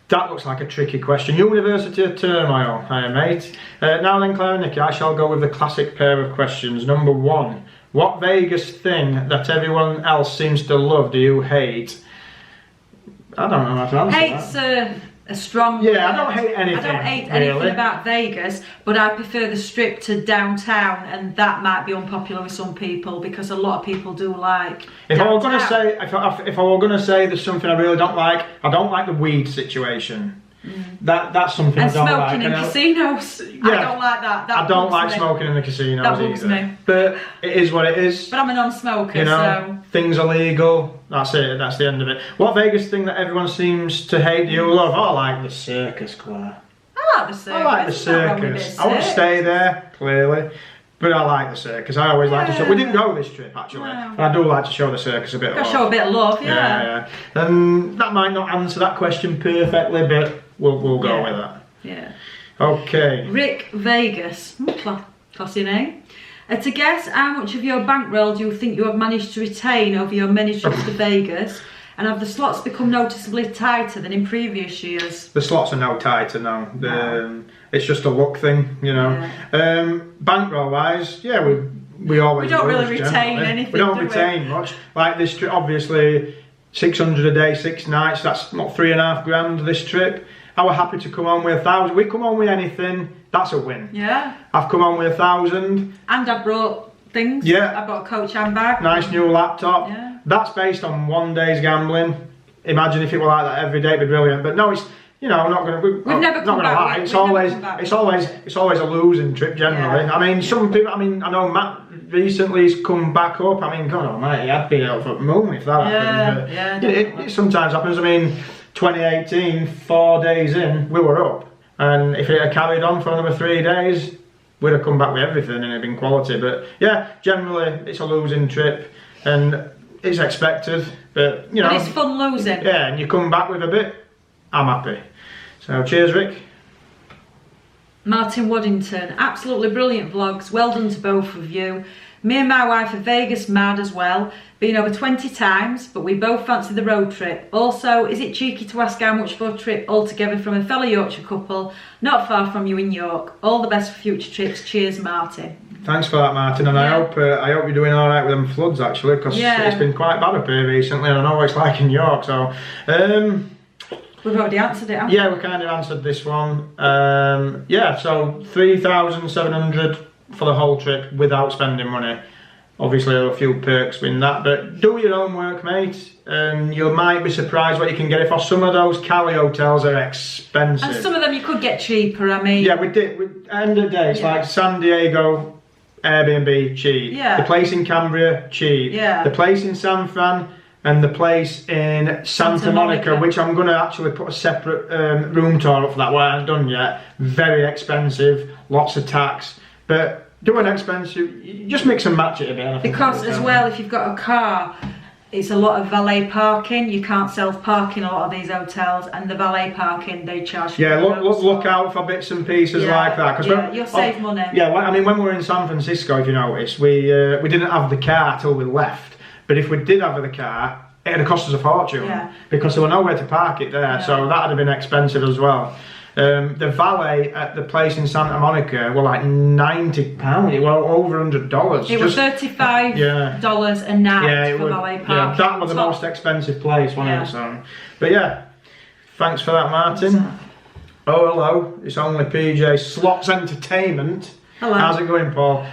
That looks like a tricky question. University of Turmoil, hi mate. Now then, Claire and Nicky, I shall go with the classic pair of questions. Number one. What Vegas thing that everyone else seems to love do you hate? I don't know how to answer Hate's a strong word. Yeah, I don't hate anything. I don't hate anything about Vegas, but I prefer the Strip to downtown, and that might be unpopular with some people because a lot of people do like If downtown. I were going to say, if I were going to say there's something I really don't like, I don't like the weed situation. That's something and I don't like. smoking in casinos. Yeah, I don't like that. I don't like smoking in the casinos That bugs either. me. But it is what it is. But I'm a non-smoker, You know, so things are legal. That's it. That's the end of it. What Vegas thing that everyone seems to hate do you love? Oh, I like the circus, Claire. I like the circus. I like the There's nothing wrong with circus. it, I won't circus. stay there, clearly. But I like the circus. I always like to show. We didn't go this trip actually. No. But I do like to show the circus a bit of Gotta love. show a bit of love, yeah. That might not answer that question perfectly, but we'll go with that. Yeah. Okay. Rick Vegas, classy name. To guess how much of your bankroll do you think you have managed to retain over your many trips to Vegas, and have the slots become noticeably tighter than in previous years? The slots are no tighter now. It's just a luck thing, you know. Yeah. Bankroll wise, yeah, we always. We don't lose, really retain generally. anything. We don't do retain much. Like this trip, obviously, 600 a day, 6 nights. That's not $3.5 grand this trip. I were happy to come on with 1,000. We come on with anything, that's a win. Yeah. I've come on with 1,000. And I brought things. Yeah. I brought a coach handbag. Nice new laptop. Yeah. That's based on one day's gambling. Imagine if it were like that every day, it'd be brilliant. But no, it's, you know, not going to. We've never come back. Lie. It's always a losing trip generally. Yeah. I mean, some people. I mean, I know Matt recently has come back up. I mean, God Almighty, I'd be out for the moon if that happened. But it sometimes happens. I mean, 2018, 4 days in, we were up, and if it had carried on for another 3 days, we'd have come back with everything and it'd been quality. But yeah, generally it's a losing trip, and it's expected. But you know, But it's fun losing. yeah, and you come back with a bit, I'm happy. So cheers, Rick. Martin Waddington, absolutely brilliant vlogs. Well done to both of you. Me and my wife are Vegas mad as well. Been over 20 times, but we both fancy the road trip. Also, is it cheeky to ask how much for a trip altogether from a fellow Yorkshire couple not far from you in York? All the best for future trips. Cheers, Martin. Thanks for that, Martin, and I hope you're doing all right with them floods actually, because it's been quite bad up here recently, and I know what it's like in York. So, we've already answered it, haven't we? yeah, we kind of answered this one. Yeah, so 3,700 for the whole trip without spending money. Obviously, there are a few perks in that, but do your own work, mate, and you might be surprised what you can get for. Some of those Cali hotels are expensive. And some of them you could get cheaper, I mean. Yeah, at the end of the day, it's like San Diego, Airbnb, cheap. Yeah. The place in Cambria, cheap. Yeah. The place in San Fran and the place in Santa Monica, which I'm going to actually put a separate room tour up for that, what I haven't done yet. Very expensive, lots of tax, but do an expensive, you just mix and match it a bit. Because as well, if you've got a car, it's a lot of valet parking. You can't self-park in a lot of these hotels, and the valet parking they charge. Yeah, look out for bits and pieces like that. Cause you'll save money. Yeah, well, I mean, when we were in San Francisco, if you notice, we didn't have the car till we left. But if we did have the car, it'd have cost us a fortune because there were nowhere to park it there. So that'd have been expensive as well. The valet at the place in Santa Monica were like £90, well over $100. It was $35 a night for valet parking. Yeah, that was the most expensive place, wasn't it? So, but yeah, thanks for that, Martin. Oh, hello, it's only PJ Slots Entertainment. Hello. How's it going, Paul?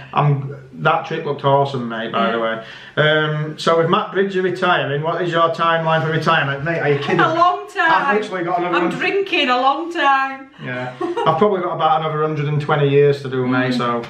That trip looked awesome, mate, by the way. So with Matt Bridger retiring, what is your timeline for retirement? Mate, are you kidding? A long time. I've literally got another... I'm drinking a long time. Yeah. I've probably got about another 120 years to do, mate, so...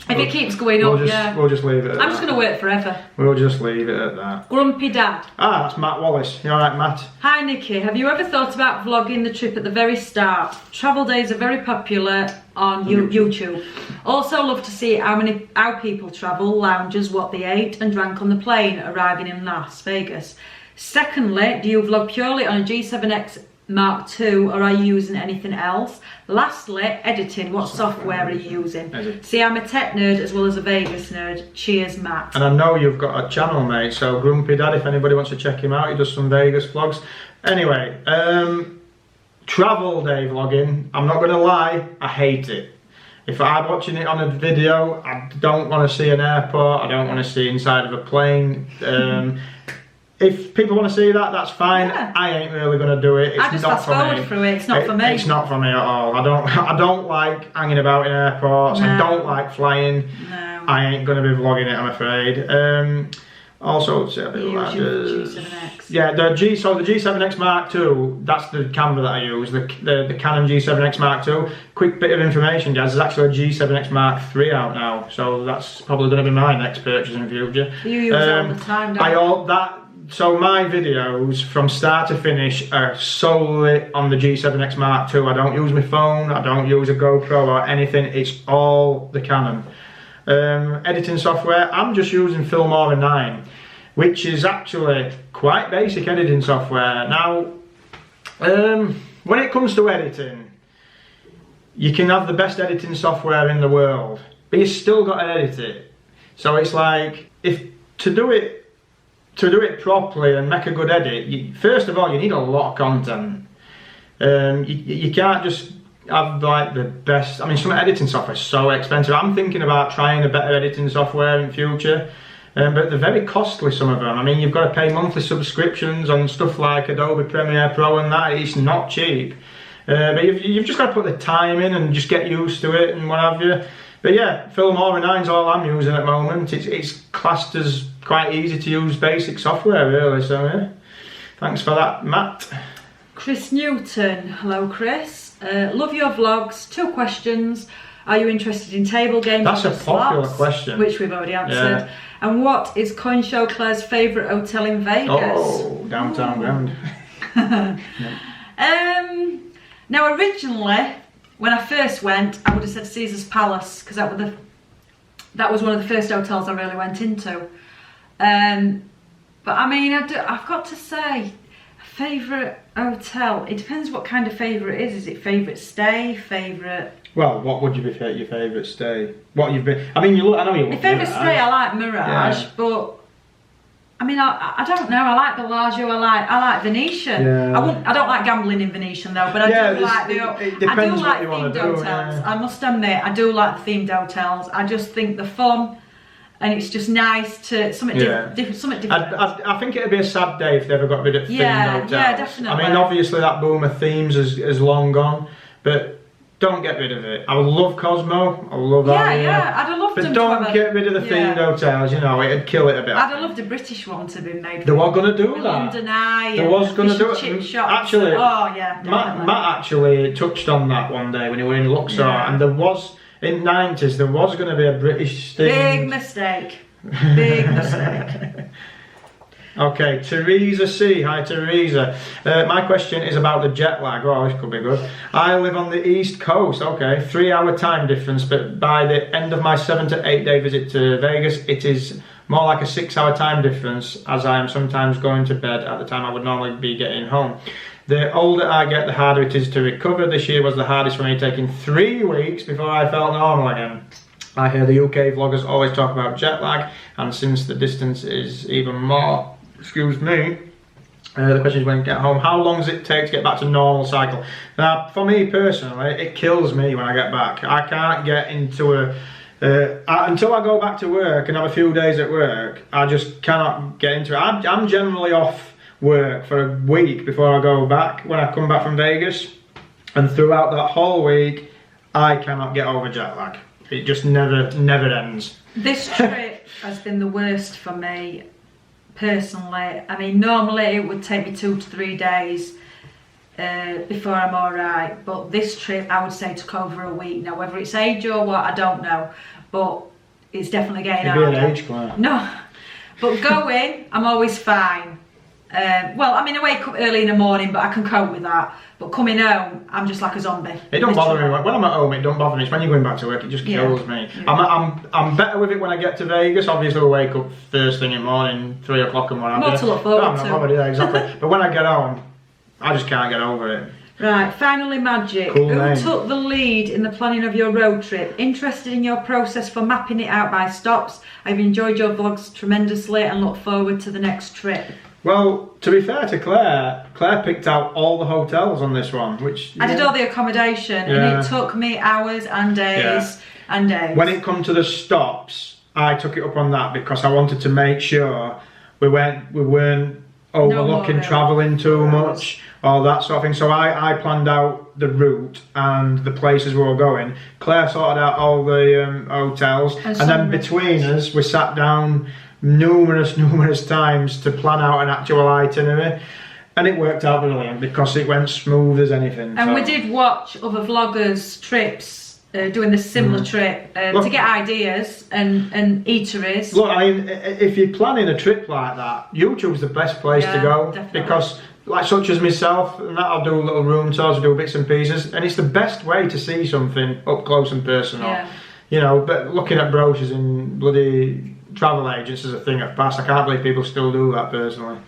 If it keeps going up, we'll just leave it at I'm just going to work forever. We'll just leave it at that. Grumpy Dad. Ah, that's Matt Wallace. You alright, Matt? Hi, Nicky. Have you ever thought about vlogging the trip at the very start? Travel days are very popular on YouTube. Also love to see how people travel, lounges, what they ate and drank on the plane arriving in Las Vegas. Secondly, do you vlog purely on a G7X Mark II or are you using anything else? Lastly, editing, what software are you using? See, I'm a tech nerd as well as a Vegas nerd. Cheers, Matt. And I know you've got a channel, mate, so Grumpy Dad, if anybody wants to check him out, he does some Vegas vlogs. Anyway, travel day vlogging, I'm not going to lie, I hate it. If I'm watching it on a video, I don't want to see an airport, I don't want to see inside of a plane. If people want to see that, that's fine. Yeah. I ain't really going to do it. It's I just not fast for forward me. through it. It's not for me. It's not for me at all. I don't like hanging about in airports. No. I don't like flying. No. I ain't going to be vlogging it, I'm afraid. Also, it's a bit like G7X. Yeah, the G7X Mark II, that's the camera that I use, the Canon G7X Mark II. Quick bit of information, guys, there's actually a G7X Mark III out now, so that's probably going to be my next purchase in the future. You use it all the time, don't you? So my videos from start to finish are solely on the G7X Mark II. I don't use my phone, I don't use a GoPro or anything, it's all the Canon. Editing software, I'm just using Furmage 9, which is actually quite basic editing software. Now, when it comes to editing, you can have the best editing software in the world, but you still got to edit it. So it's like, to do it properly and make a good edit, first of all, you need a lot of content. You can't just have like the best. I mean, some editing software is so expensive. I'm thinking about trying a better editing software in future, but they're very costly, some of them. I mean, you've got to pay monthly subscriptions on stuff like Adobe Premiere Pro and that. It's not cheap, but you've just got to put the time in and just get used to it and what have you. But yeah, Furmage 9 is all I'm using at the moment. It's classed as quite easy to use basic software, really. So yeah, thanks for that, Matt. Chris Newton. Hello, Chris. Love your vlogs. 2 questions. Are you interested in table games? That's a popular question. Which we've already answered. Yeah. And what is Coin Show Claire's favourite hotel in Vegas? Oh, downtown Grand. Now, originally, when I first went, I would have said Caesar's Palace because that was one of the first hotels I really went into. But I mean, I've got to say, favourite hotel. It depends what kind of favourite it is. Is it favourite stay? Favourite? Well, what would you be your favourite stay? What you've been? I mean, I know you. My favourite stay, I like Mirage, but I mean, I don't know. I like Bellagio. I like Venetian. Yeah. I don't like gambling in Venetian though, but I do like themed hotels. Yeah. I must admit, I do like the themed hotels. I just think they're fun. And it's just nice to something different. I think it'd be a sad day if they ever got rid of themed hotels. Yeah, definitely. I mean, obviously that boom of themes is long gone, but don't get rid of it. I love Cosmo. I love Yeah, that. I'd have loved But them don't to have get rid of the themed hotels, you know, it'd kill it a bit. I'd have loved a British one to be made. They were going to do with that. London Eye. They and was going to do fish and it. chip shops. Actually, oh yeah, Matt actually touched on that one day when he were in Luxor, and there was, in the 90s, there was going to be a British thing. Big mistake. Big mistake. Okay, Teresa C. Hi, Teresa. My question is about the jet lag. Oh, this could be good. I live on the East Coast. Okay, 3-hour time difference, but by the end of my 7 to 8 day visit to Vegas, it is more like a 6-hour time difference, as I am sometimes going to bed at the time I would normally be getting home. The older I get, the harder it is to recover. This year was the hardest for me, taking 3 weeks before I felt normal again. I hear the UK vloggers always talk about jet lag, and since the distance is even more, excuse me, the question is when you get home, how long does it take to get back to normal cycle? Now, for me personally, it kills me when I get back. I can't get into a... until I go back to work and have a few days at work, I just cannot get into it. I'm generally off work for a week before I go back, when I come back from Vegas. And throughout that whole week, I cannot get over jet lag. It just never ends. This trip has been the worst for me. Personally, I mean, normally it would take me 2 to 3 days before I'm alright, but this trip I would say took over a week. Now, whether it's age or what, I don't know, but it's definitely getting harder. It'd be an age class. No, but going, I'm always fine. Well, I mean, I wake up early in the morning, but I can cope with that. But coming home, I'm just like a zombie. It don't bother me when I'm at home. It don't bother me. It's when you're going back to work, it just kills me. Yeah. I'm better with it when I get to Vegas. Obviously, I wake up first thing in the morning, 3 o'clock and what have you. More to look forward to. Yeah, exactly. But when I get home, I just can't get over it. Right, finally, Magic. Cool Who name. took the lead in the planning of your road trip? Interested in your process for mapping it out by stops. I've enjoyed your vlogs tremendously and look forward to the next trip. Well, to be fair to Claire picked out all the hotels on this one, which... I did all the accommodation, and it took me hours and days and days. When it come to the stops, I took it up on that because I wanted to make sure we weren't overlooking travelling too much, all that sort of thing. So I planned out the route and the places we were going. Claire sorted out all the hotels, and then between us, we sat down numerous times to plan out an actual itinerary, and it worked out brilliant because it went smooth as anything. And we did watch other vloggers' trips doing this similar trip to get ideas and eateries. Look, I mean, if you're planning a trip like that, YouTube's the best place to go, definitely. because like such as myself, and that I'll do little room tours, do bits and pieces, and it's the best way to see something up close and personal. Yeah. You know, but looking at brochures in bloody travel agents is a thing of past. I can't believe people still do that personally.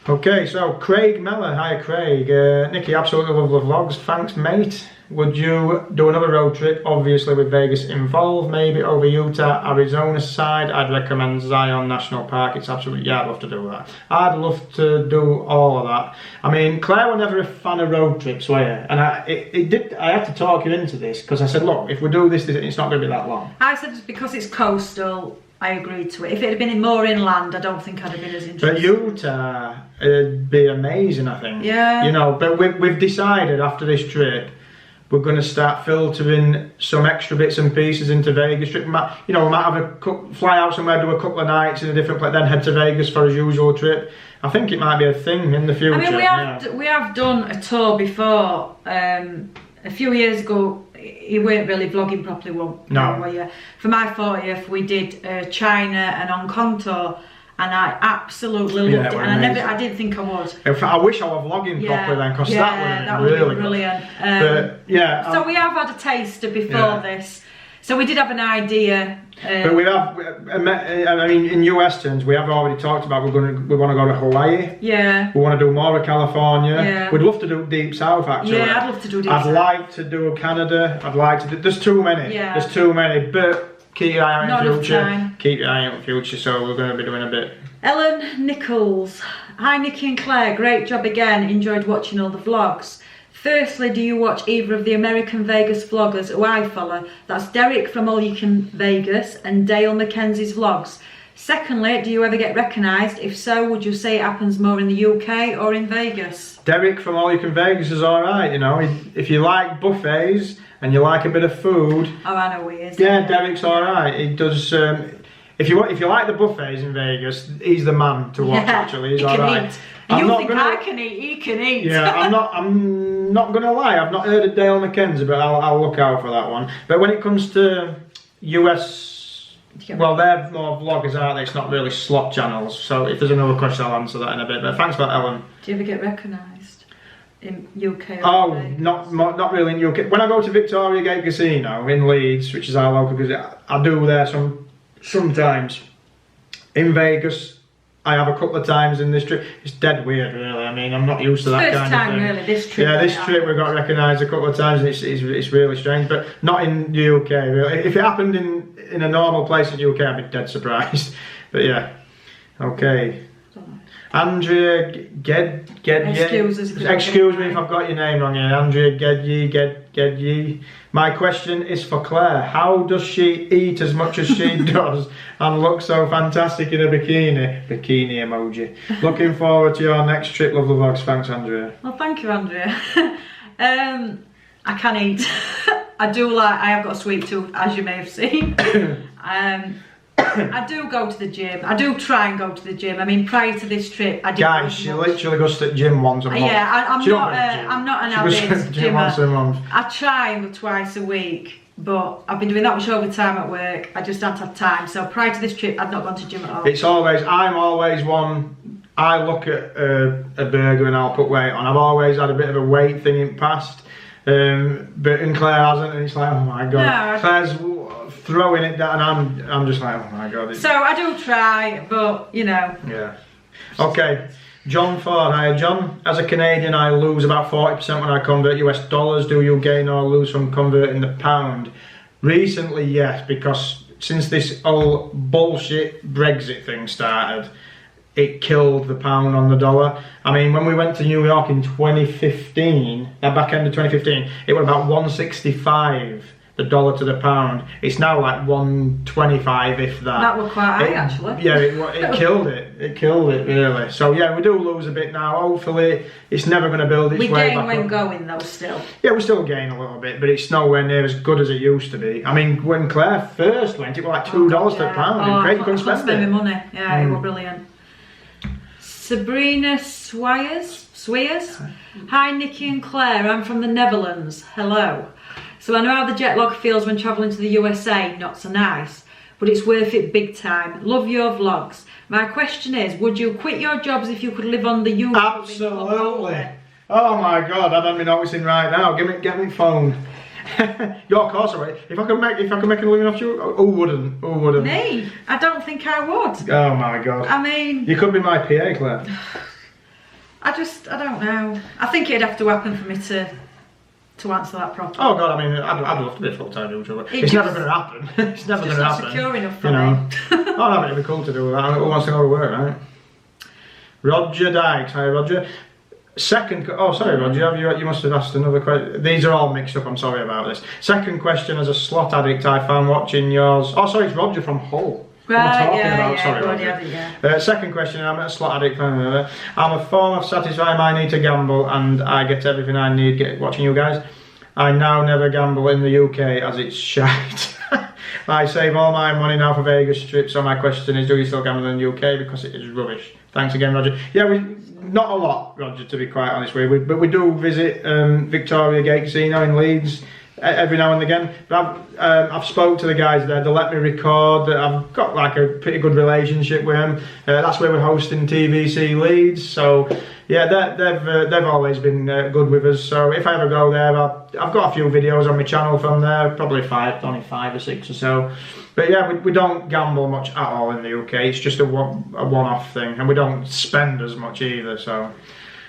Okay, so Craig Meller, hi Craig. Nicky, absolutely love the vlogs, thanks mate. Would you do another road trip, obviously with Vegas involved, maybe over Utah, Arizona side? I'd recommend Zion National Park, it's absolutely, yeah, I'd love to do that. I'd love to do all of that. I mean, Claire was never a fan of road trips, were you? And I had to talk you into this, because I said, look, if we do this, it's not going to be that long. I said because it's coastal, I agreed to it. If it had been more inland, I don't think I'd have been as interested. But Utah, it'd be amazing, I think. Yeah. You know, but we've decided after this trip, we're going to start filtering some extra bits and pieces into Vegas. You know, we might have fly out somewhere, do a couple of nights in a different place, then head to Vegas for a usual trip. I think it might be a thing in the future. I mean, we have done a tour before. A few years ago, you weren't really vlogging properly, were you? For my 40th, we did China and Hong Kong tour, and I absolutely loved it. And I didn't think I would. In fact, I wish I were vlogging properly then, because that would have been brilliant. But yeah. So we have had a taster before this. So we did have an idea. But we have, I mean, in US terms, we have already talked about we want to go to Hawaii. Yeah. We want to do more of California. Yeah. We'd love to do Deep South, actually. Yeah, I'd love to do Deep South. I'd like to do Canada. I'd like to do, there's too many. Yeah. There's too many, but keep your eye out in the future. Time. Keep your eye out in the future, so we're going to be doing a bit. Ellen Nichols. Hi Nicky and Claire, great job again. Enjoyed watching all the vlogs. Firstly, do you watch either of the American Vegas vloggers who I follow? That's Derek from All You Can Vegas and Dale Mackenzie's vlogs. Secondly, do you ever get recognised? If so, would you say it happens more in the UK or in Vegas? Derek from All You Can Vegas is alright, you know. If you like buffets and you like a bit of food. Oh, I know he is. Yeah, Derek's alright. He does. If you like the buffets in Vegas, he's the man to watch. Actually, he's alright. You think I can eat? He can eat. Yeah, I'm not gonna lie. I've not heard of Dale McKenzie, but I'll look out for that one. But when it comes to US, well, they're more vloggers, aren't they? It's not really slot channels. So if there's another question, I'll answer that in a bit. But thanks for that, Ellen. Do you ever get recognised in UK? Oh, not really in UK. When I go to Victoria Gate Casino in Leeds, which is our local casino, I do there sometimes. In Vegas, I have a couple of times in this trip. It's dead weird, really. I mean, I'm not used to that kind of thing. Really, this trip. Yeah, this trip we got recognised a couple of times, and it's really strange. But not in the UK, really. If it happened in a normal place in the UK, I'd be dead surprised. But yeah, okay. Andrea excuse me if I've got your name wrong here. Andrea Gedye. My question is for Claire. How does she eat as much as she does and look so fantastic in a bikini? Bikini emoji. Looking forward to your next trip, lovely vlogs. Thanks, Andrea. Well, thank you, Andrea. I can eat. I have got a sweet tooth, as you may have seen. I do go to the gym. I do try and go to the gym. I mean, prior to this trip, I did. Guys, she literally goes to the gym once a month. Yeah, I'm not an avid gymmer. Once a month. I try twice a week, but I've been doing that much overtime at work. I just don't have time. So prior to this trip, I'd not gone to gym at all. I'm always one. I look at a burger and I'll put weight on. I've always had a bit of a weight thing in the past, but in Claire hasn't, and it's like, oh my god, no, Claire's throwing it down, and I'm just like, oh my god. So I do try, but you know. Yeah. Okay. John Ford, hi John. As a Canadian, I lose about 40% when I convert US dollars. Do you gain or lose from converting the pound? Recently, yes, because since this whole bullshit Brexit thing started, it killed the pound on the dollar. I mean, when we went to New York in 2015, back end of 2015, it was about 165. The dollar to the pound. It's now like 125, if that. That was quite high, actually. Yeah, it killed it. It killed it, really. So yeah, we do lose a bit now. Hopefully, it's never going to build its way back up. We gain when going, though, still. Yeah, we still gain a little bit, but it's nowhere near as good as it used to be. I mean, when Claire first went, it was like $2 to the pound. Oh, Craig couldn't spend my money. Yeah, it was brilliant. Sabrina Swires. Hi, Nicky and Claire. I'm from the Netherlands. Hello. So I know how the jet lag feels when travelling to the USA, not so nice, but it's worth it big time. Love your vlogs. My question is, would you quit your jobs if you could live on the YouTube? Absolutely. Oh my god, I don't be noticing right now. Get me phone. Your course, right? If I can make a living off you, who wouldn't? Who wouldn't? Me? I don't think I would. Oh my god. I mean, you could be my PA, Claire. I don't know. I think it'd have to happen for me to answer that properly. Oh god, I mean, I'd love to be a full-time YouTuber. It's never going to happen. It's never going to happen. It's secure enough for me. Oh, no, it'd be cool to do that. Who wants to go to work, right? Roger Dykes, hi Roger. Oh sorry Roger, you must have asked another question. These are all mixed up, I'm sorry about this. Second question, as a slot addict, I found watching yours. Oh sorry, it's Roger from Hull. Right, sorry, Roger. Second question, I'm a slot addict. I'm a form of satisfying my need to gamble, and I get everything I need watching you guys. I now never gamble in the UK as it's shite. I save all my money now for Vegas trips, so my question is, do you still gamble in the UK? Because it is rubbish. Thanks again, Roger. Yeah, not a lot, Roger, to be quite honest with you, but we do visit Victoria Gate Casino in Leeds every now and again. But I've spoke to the guys there. They let me record. I've got like a pretty good relationship with them. That's where we're hosting TVC Leeds. So yeah, they've always been good with us. So if I ever go there, I've got a few videos on my channel from there. Probably only five or six or so. But yeah, we don't gamble much at all in the UK. It's just a one-off thing, and we don't spend as much either. So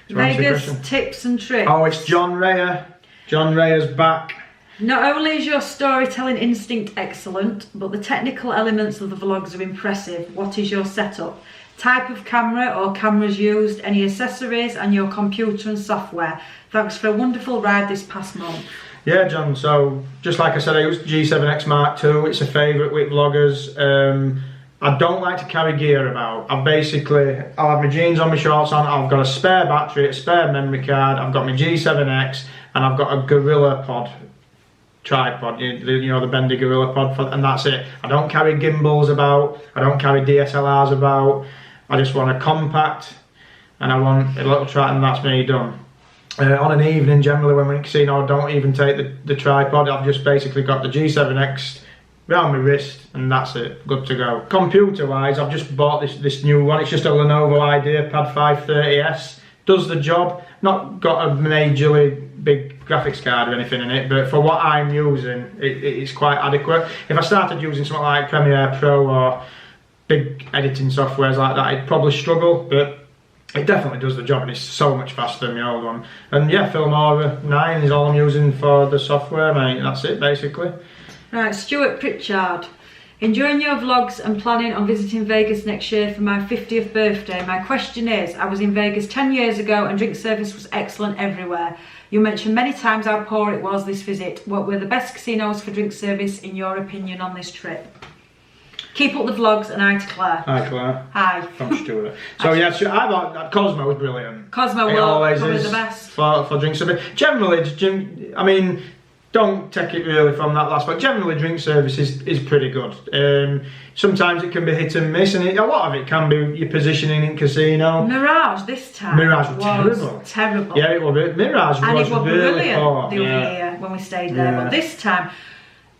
Vegas tips and tricks. Oh, it's John Raya. John Raya's back. Not only is your storytelling instinct excellent, but the technical elements of the vlogs are impressive. What is your setup? Type of camera or cameras used, any accessories, and your computer and software. Thanks for a wonderful ride this past month. Yeah, John, so just like I said, I used G7X Mark II. It's a favourite with vloggers. I don't like to carry gear about. I'll have my jeans on, my shorts on, I've got a spare battery, a spare memory card, I've got my G7X, and I've got a Gorilla Pod tripod, you know, the bendy Gorilla Pod, and that's it. I don't carry gimbals about, I don't carry DSLRs about, I just want a compact, and I want a little tripod, and that's me done. On an evening, generally when we're in a casino, I don't even take the tripod, I've just basically got the G7X around my wrist, and that's it, good to go. Computer wise, I've just bought this new one. It's just a Lenovo IdeaPad 530S. Does the job. Not got a majorly big graphics card or anything in it, but for what I'm using, it's quite adequate. If I started using something like Premiere Pro or big editing softwares like that, I'd probably struggle, but it definitely does the job, and it's so much faster than the old one. And yeah, Filmora 9 is all I'm using for the software, mate. That's it, basically. Right, Stuart Pritchard. Enjoying your vlogs and planning on visiting Vegas next year for my 50th birthday. My question is, I was in Vegas 10 years ago and drink service was excellent everywhere. You mentioned many times how poor it was this visit. What were the best casinos for drink service in your opinion on this trip? Keep up the vlogs, and hi to Claire. Hi Claire. Hi. From Stuart. So yeah, I thought that Cosmo was brilliant. Cosmo it will always probably is the best. For drink service. Generally, I mean, don't take it really from that last, but generally drink service is pretty good. Sometimes it can be hit and miss, and a lot of it can be your positioning in casino. Mirage this time Mirage was terrible. Yeah, it was. Mirage and was it was really brilliant poor. the other year when we stayed there. Yeah. But this time,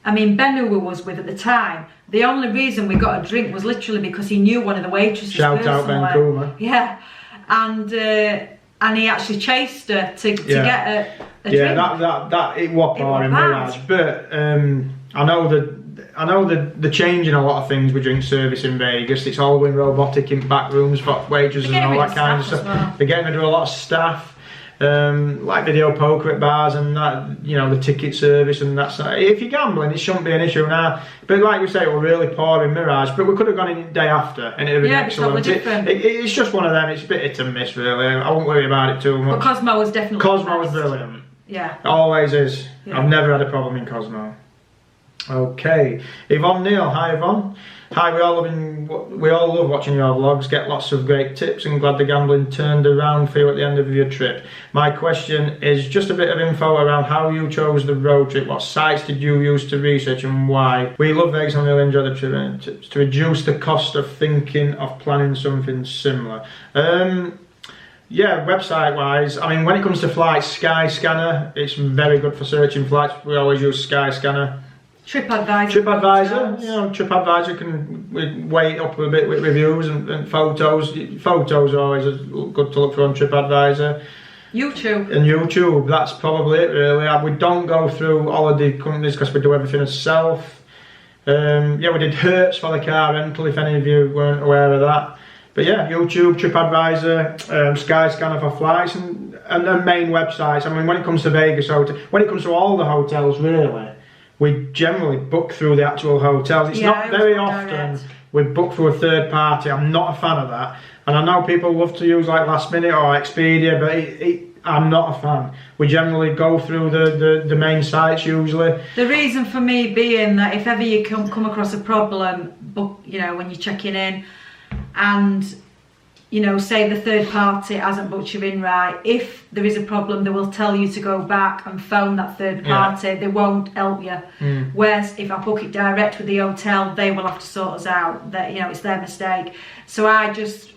I mean, Ben, who we was with at the time, the only reason we got a drink was literally because he knew one of the waitresses. Shout out Ben Coomer. Yeah, and he actually chased her to get a drink. Yeah, that it was poor in Mirage, but I know the change in a lot of things with drink service in Vegas. It's all going robotic in back rooms for waitresses and all that kind of stuff. Well. They're getting rid of a lot of staff, like video poker at bars and that, you know, the ticket service and that's. If you're gambling, it shouldn't be an issue now. But like we say, we're really poor in Mirage, but we could have gone in the day after and it would have been excellent. It's just one of them. It's a bit hit and miss, really. I won't worry about it too much. But Cosmo was definitely Cosmo was brilliant. Yeah. It always is. Yeah. I've never had a problem in Cosmo. Okay, Yvonne Neal. Hi Yvonne. Hi, we all love watching your vlogs, get lots of great tips and glad the gambling turned around for you at the end of your trip. My question is just a bit of info around how you chose the road trip. What sites did you use to research and why? We love Vegas and really enjoy the trip, and tips to reduce the cost of thinking of planning something similar. Yeah, website wise, I mean, when it comes to flights, Skyscanner, it's very good for searching flights. We always use Skyscanner. TripAdvisor, you know, TripAdvisor can weight up a bit with reviews and photos. Photos are always good to look for on TripAdvisor. YouTube. And YouTube, that's probably it really. We don't go through holiday companies because we do everything ourselves. Yeah, we did Hertz for the car rental, if any of you weren't aware of that. But yeah, YouTube, TripAdvisor, Skyscanner for flights, and the main websites. I mean, when it comes to Vegas when it comes to all the hotels, really, we generally book through the actual hotels. It's not very often we book through a third party. I'm not a fan of that. And I know people love to use like Last Minute or Expedia, but I'm not a fan. We generally go through the main sites usually. The reason for me being that if ever you come across a problem, you know, when you're checking in, and you know, say the third party hasn't booked you in right, if there is a problem they will tell you to go back and phone that third party. They won't help you. Whereas if I book it direct with the hotel, they will have to sort us out. That, you know, it's their mistake. So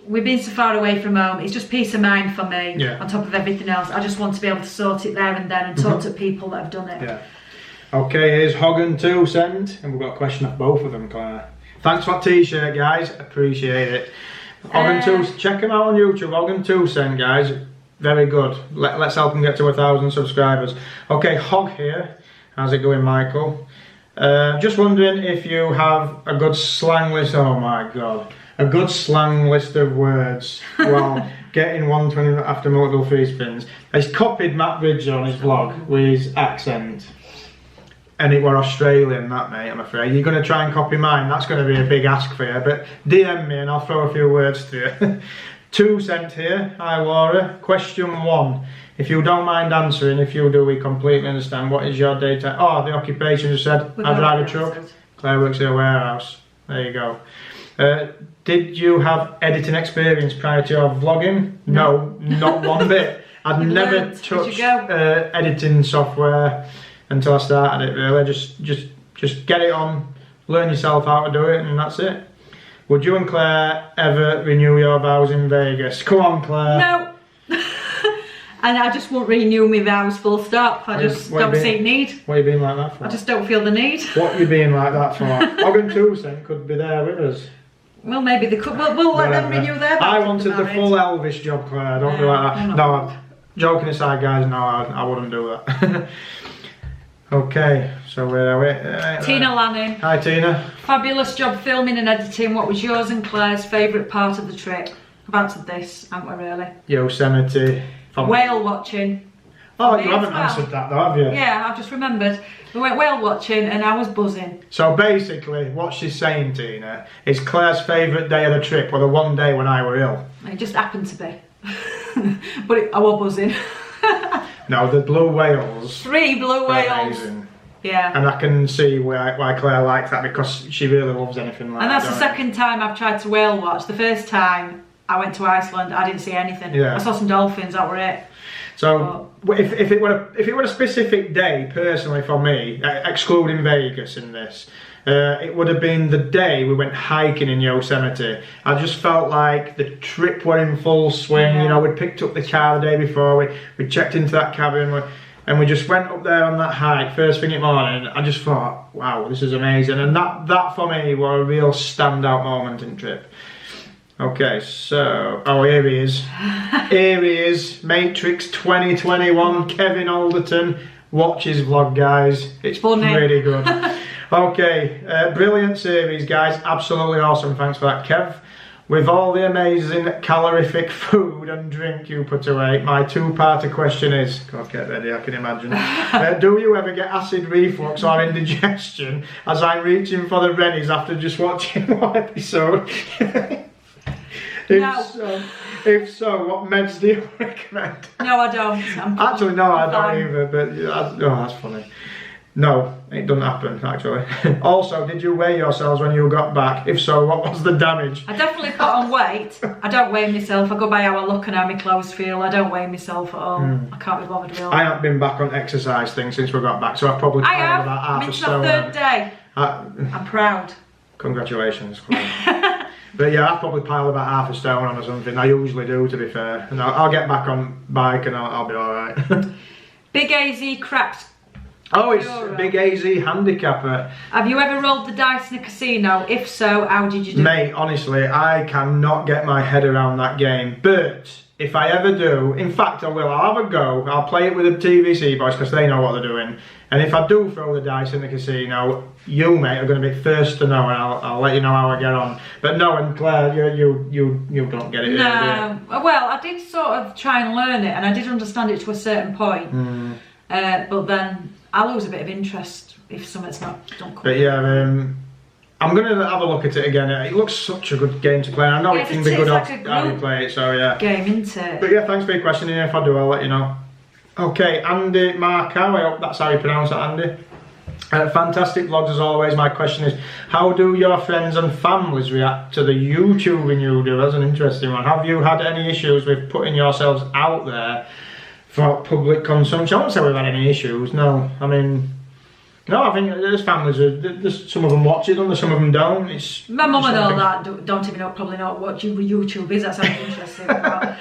we've been so far away from home, it's just peace of mind for me. On top of everything else, I just want to be able to sort it there and then and talk to people that have done it. Okay, here's Hogan 2 cent, and we've got a question off both of them, Claire. Thanks for that t-shirt, guys, appreciate it. Hogan 2, check him out on YouTube, Hogan 2 cent, guys, very good. Let's help him get to 1,000 subscribers. Okay, Hog here, how's it going, Michael? Just wondering if you have a good slang list, oh my god, a good slang list of words while getting 120 after multiple free spins. He's copied Matt Bridge on his vlog with his accent. And it were Australian, that, mate, I'm afraid. You're going to try and copy mine, that's going to be a big ask for you. But DM me and I'll throw a few words to you. 2 cent here. Hi, Laura. Question 1. If you don't mind answering, if you do, we completely understand. What is your daytime? Oh, the occupation, you said. I drive a truck. Claire works in a warehouse. There you go. Did you have editing experience prior to your vlogging? No, not one bit. I'd never touched editing software until I started it. Really, just get it on, learn yourself how to do it, and that's it. Would you and Claire ever renew your vows in Vegas? Come on, Claire. No. And I just won't renew my vows, full stop. I just don't see need. What are you being like that for? I just don't feel the need. What are you being like that for? Ogden Tucson could be there with us. Well, maybe they could. We'll let them renew their vows. I wanted the full Elvis job, Claire. Don't be like that. No, joking aside, guys, no, I wouldn't do that. Okay, so where are we? Tina Lanning. Hi, Tina. Fabulous job filming and editing. What was yours and Claire's favourite part of the trip? I've answered this, haven't we, really? Yosemite. Whale watching. Oh, you haven't answered that though, have you? Yeah, I've just remembered. We went whale watching and I was buzzing. So basically, what she's saying, Tina, is Claire's favourite day of the trip, or the one day when I were ill. It just happened to be. But I was buzzing. No, the blue whales. 3 blue whales. Amazing. Yeah. And I can see why Claire likes that, because she really loves anything like that. And that's the second time I've tried to whale watch. The first time I went to Iceland, I didn't see anything. Yeah. I saw some dolphins, that were it. So if it were a specific day, personally for me, excluding Vegas in this, it would have been the day we went hiking in Yosemite. I just felt like the trip were in full swing. Yeah. You know, we'd picked up the car the day before, we checked into that cabin, and we just went up there on that hike first thing in the morning. I just thought, wow, this is amazing. And that for me was a real standout moment in the trip. Okay, so, oh, here he is. Here he is, Matrix 2021, Kevin Alderton. Watch his vlog, guys. It's funny. Really good. Okay, brilliant series, guys. Absolutely awesome. Thanks for that, Kev. With all the amazing calorific food and drink you put away, my two-parter question is, God, get ready, I can imagine. Do you ever get acid reflux or indigestion as I'm reaching for the Rennies after just watching one episode? If so, what meds do you recommend? No, I don't. Actually, no, I don't either, but oh, that's funny. No, it doesn't happen, actually. Also, did you weigh yourselves when you got back? If so, what was the damage? I definitely put on weight. I don't weigh myself. I go by how I look and how my clothes feel. I don't weigh myself at all. I can't be bothered with all that. I haven't been back on exercise things since we got back, so I've probably piled about half a stone. I'm into my 3rd day. I'm proud. Congratulations, Chloe. But yeah, I've probably piled about half a stone on or something. I usually do, to be fair. And I'll get back on bike and I'll be alright. Big AZ craps. Oh, it's Big AZ handicapper. Have you ever rolled the dice in a casino? If so, how did you do it? Mate, honestly, I cannot get my head around that game. But if I ever do, in fact I will, I'll have a go. I'll play it with the TVC boys because they know what they're doing. And if I do throw the dice in the casino, you, mate, are going to be first to know, and I'll let you know how I get on. But no, and Claire, you don't get it. No, well, I did sort of try and learn it, and I did understand it to a certain point. But then I lose a bit of interest if something's not done correctly. But yeah, I'm going to have a look at it again. It looks such a good game to play. I know it can be good like how you play it, so yeah. Game, isn't it? But yeah, thanks for your question. If I do, I'll let you know. Okay, Andy Marcow, I hope that's how you pronounce it, Andy. Fantastic vlogs as always. My question is, how do your friends and families react to the YouTubing you do? That's an interesting one. Have you had any issues with putting yourselves out there for public consumption? I won't say we've had any issues, no. I mean, no, I think there's families, there's some of them watch it and some of them don't. It's my mum and all that don't even know, probably not what YouTube is. That sounds interesting. But,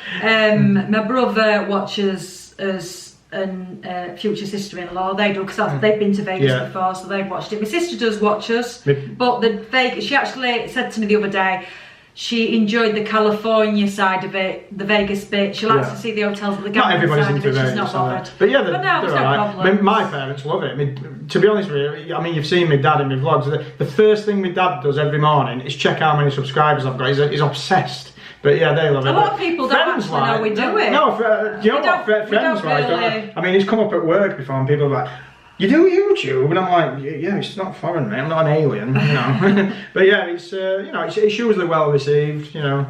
my brother watches us and future sister-in-law. They do, because they've been to Vegas before, so they've watched it. My sister does watch us, but the Vegas, she actually said to me the other day, she enjoyed the California side of it, the Vegas bit. She likes to see the hotels, but the gambling side of it, she's not bothered. But yeah, no, there's no problem. I mean, my parents love it. I mean, to be honest with you, I mean, you've seen my dad in my vlogs. The first thing my dad does every morning is check how many subscribers I've got. He's obsessed. But yeah, they love it. A lot of people don't actually know we do it. No, do you know what friends like? Really... I mean, he's come up at work before and people are like, you do YouTube? And I'm like, yeah, it's not foreign, mate. I'm not an alien, you know. But yeah, it's you know, it's usually well received, you know.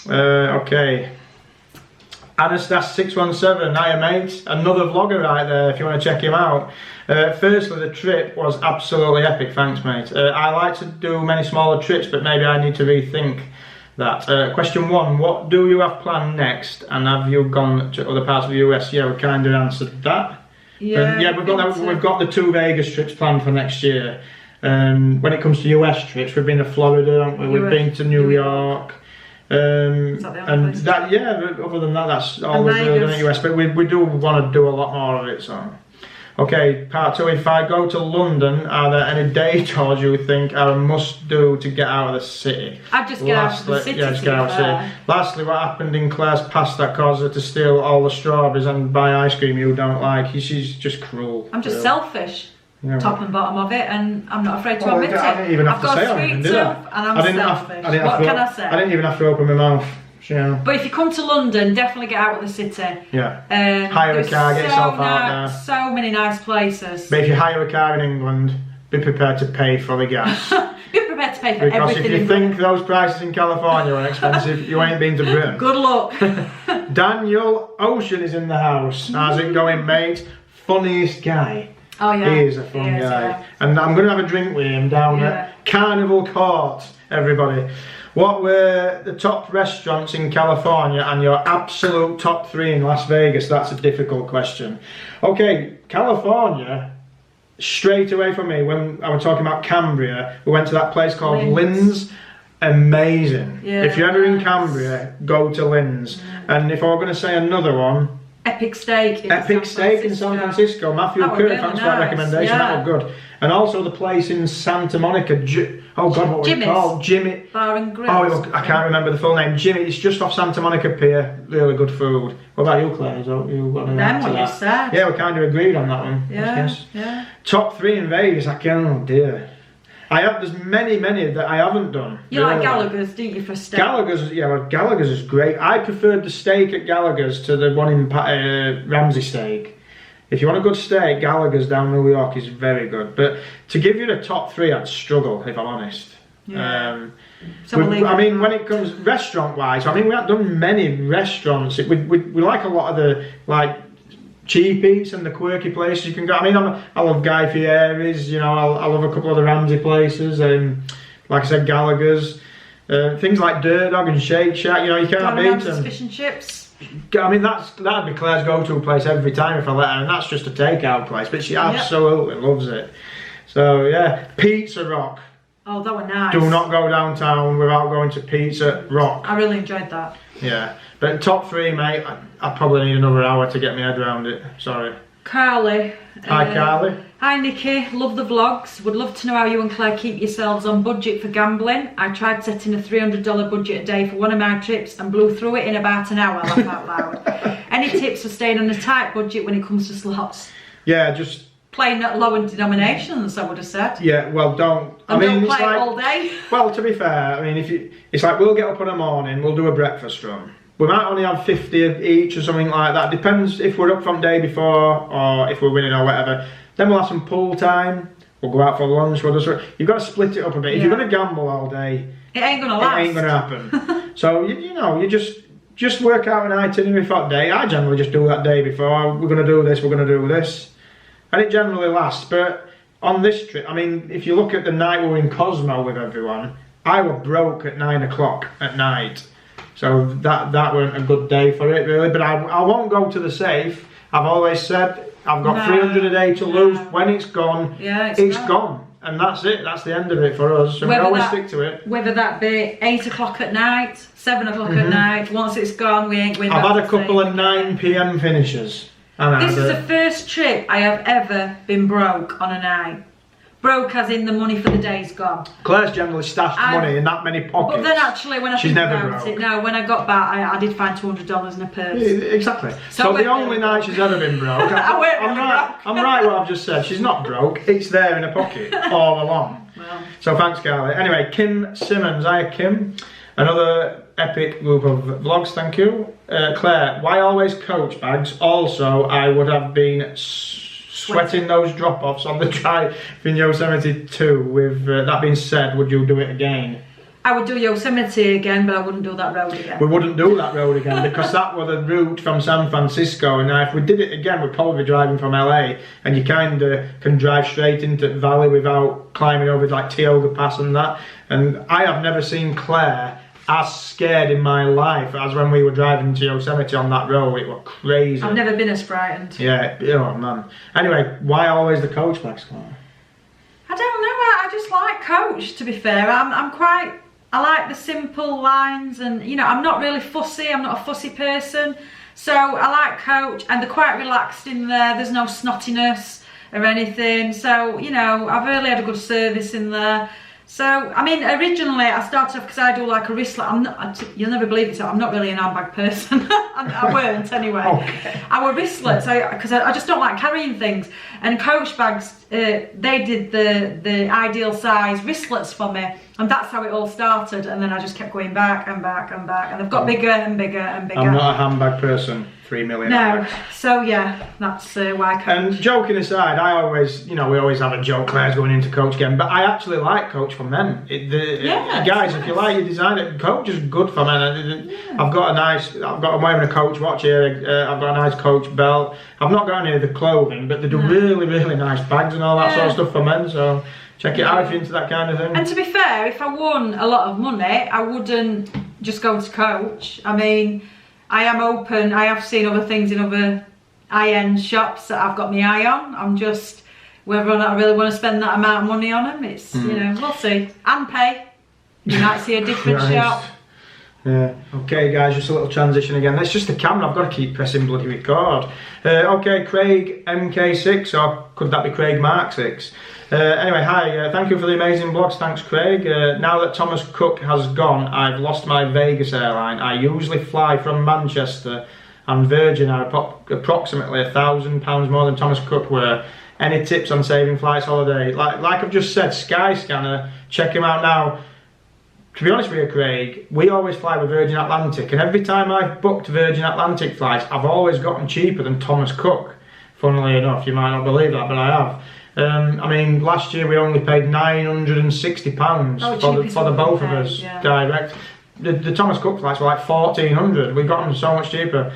Okay. Anastas617, hiya mate, another vlogger right there if you want to check him out. Firstly, the trip was absolutely epic, thanks mate. I like to do many smaller trips, but maybe I need to rethink that. Question 1, what do you have planned next, and have you gone to other parts of the US? Yeah, we kind of answered that. Yeah, we've got the 2 Vegas trips planned for next year. When it comes to US trips, we've been to Florida, haven't we? We've been to New York. Other than that, that's all we've really done in the US, but we do want to do a lot more of it. So, okay, part 2. If I go to London, are there any day tours you think are a must do to get out of the city? I'd just get out of the city. Yeah, just get out of the city. Lastly, what happened in Claire's past that caused her to steal all the strawberries and buy ice cream you don't like? She's just cruel. I'm just selfish. Yeah. Top and bottom of it, and I'm not afraid to admit it. I didn't even have I've to got say a sweet anything, tooth, did and I'm selfish. What can I say? I didn't even have to open my mouth. Yeah. But if you come to London, definitely get out of the city. Yeah. Hire a car, get yourself out there. So many nice places. But if you hire a car in England, be prepared to pay for the gas. Be prepared to pay for because everything. Because if you think those prices in California are expensive, you ain't been to Britain. Good luck. Daniel Ocean is in the house. How's it going, mate? Funniest guy. Oh yeah. He is a fun guy. Yeah. And I'm going to have a drink with him down at Carnival Court, everybody. What were the top restaurants in California and your absolute top 3 in Las Vegas? That's a difficult question. Okay, California, straight away for me, when I was talking about Cambria, we went to that place called Lynn's. Amazing. Yeah, if you're ever in Cambria, go to Lynn's. And if I were going to say another one, Epic Steak in San Francisco. Matthew Kerr, really thanks for that recommendation. That was good. And also the place in Santa Monica. Oh God, what was it called? Jimmy Bar and Grill. Oh, I can't remember the full name. Jimmy. It's just off Santa Monica Pier. Really good food. What about you, Claire? You got what you said. Yeah, we kind of agreed on that one. Yeah. Top 3 in Vegas. Oh dear. There's many that I haven't done. You like Gallagher's, didn't you, for steak? Gallagher's is great. I preferred the steak at Gallagher's to the one in Ramsey Steak. If you want a good steak, Gallagher's down New York is very good. But to give you the top 3, I'd struggle, if I'm honest. Yeah. When it comes restaurant-wise, we haven't done many restaurants. We like a lot of the cheap eats and the quirky places you can go. I love Guy Fieri's, I love a couple of the Ramsey places, like I said, Gallagher's, things like Dirt Dog and Shake Shack, you can't beat them. Fish and chips. That'd be Claire's go-to place every time if I let her, and that's just a takeout place, but she absolutely loves it. So yeah, Pizza Rock. Oh, that were nice. Do not go downtown without going to Pizza Rock. I really enjoyed that. Yeah, but top 3, mate, I probably need another hour to get my head around it. Sorry. Carly. Hi, Carly. Hi, Nicky. Love the vlogs. Would love to know how you and Claire keep yourselves on budget for gambling. I tried setting a $300 budget a day for one of my trips and blew through it in about an hour, laugh out loud. Any tips for staying on a tight budget when it comes to slots? Yeah, just... playing at lower denominations, I would have said. Yeah, well, don't... don't play it all day. Well, to be fair, it's like we'll get up in the morning, we'll do a breakfast run. We might only have 50 of each or something like that. Depends if we're up from day before or if we're winning or whatever. Then we'll have some pool time. We'll go out for lunch. You've got to split it up a bit. If you're going to gamble all day, it ain't going to last. It ain't going to happen. So, you just work out an itinerary for that day. I generally just do that day before. We're going to do this, we're going to do this. And it generally lasts. But on this trip, if you look at the night we were in Cosmo with everyone, I was broke at 9 o'clock at night. So that weren't a good day for it, really. But I won't go to the safe. I've always said I've got 300 a day to lose. When it's gone, it's gone. And that's it. That's the end of it for us. So we always stick to it. Whether that be 8 o'clock at night, 7 o'clock at night, once it's gone, we ain't going back. I've had a couple of 9 PM finishes. This is the first trip I have ever been broke on a night. Broke as in the money for the day's gone. Claire's generally stashed money in that many pockets. But then actually when I think about it, no, when I got back I did find $200 in a purse. Exactly. So the only night she's ever been broke. I'm right what I've just said. She's not broke. It's there in a pocket all along. Well. So thanks, Carly. Anyway, Kim Simmons. Hi, Kim. Another epic group of vlogs, thank you. Claire, why always Coach bags? Also, I would have been sweating those drop-offs on the drive in Yosemite too. With that being said, would you do it again? I would do Yosemite again, but I wouldn't do that road again. We wouldn't do that road again because that was the route from San Francisco, and if we did it again, we'd probably be driving from LA, and you kind of can drive straight into the valley without climbing over like Tioga Pass and that. And I have never seen Claire as scared in my life as when we were driving to Yosemite on that road. It was crazy. I've never been as frightened. Yeah, oh man. Anyway, why always the coach bags, Claire? I don't know. I just like Coach. To be fair, I like the simple lines, and you know, I'm not really fussy. I'm not a fussy person, so I like Coach, and they're quite relaxed in there. There's no snottiness or anything. So you know, I've really had a good service in there. So I mean, originally I started off because I do like a wristlet. You'll never believe it. So I'm not really an handbag person. I weren't anyway. Okay. I were wristlets because I just don't like carrying things. And Coach bags, they did the ideal size wristlets for me, and that's how it all started. And then I just kept going back and back and back, and they've got bigger and bigger and bigger. I'm not a handbag person. 3 million. No, so yeah, that's why Coach. And joking aside, I always, you know, we always have a joke. Claire's going into Coach again, but I actually like Coach for men. Guys, if you like your design, Coach is good for men. I'm wearing a Coach watch here. I've got a nice Coach belt. I've not got any of the clothing, but they do really, really nice bags and all that sort of stuff for men. So check it out if you're into that kind of thing. And to be fair, if I won a lot of money, I wouldn't just go to Coach. I mean, I am open. I have seen other things in other high-end shops that I've got my eye on. I'm just, whether or not I really want to spend that amount of money on them, it's, you know, we'll see. And pay. You might see a different shop. Yeah. Okay, guys, just a little transition again. That's just the camera. I've got to keep pressing bloody record. Okay, Craig MK6, or could that be Craig Mark 6? Anyway, hi, thank you for the amazing blogs. Thanks, Craig. Now that Thomas Cook has gone, I've lost my Vegas airline. I usually fly from Manchester, and Virgin are approximately £1,000 more than Thomas Cook were. Any tips on saving flights holiday? Like I've just said, Skyscanner, check him out now. To be honest with you, Craig, we always fly with Virgin Atlantic, and every time I've booked Virgin Atlantic flights, I've always gotten cheaper than Thomas Cook. Funnily enough, you might not believe that, but I have. I mean, last year we only paid £960 for the both of us direct. The Thomas Cook flights were like £1,400. We got them so much cheaper.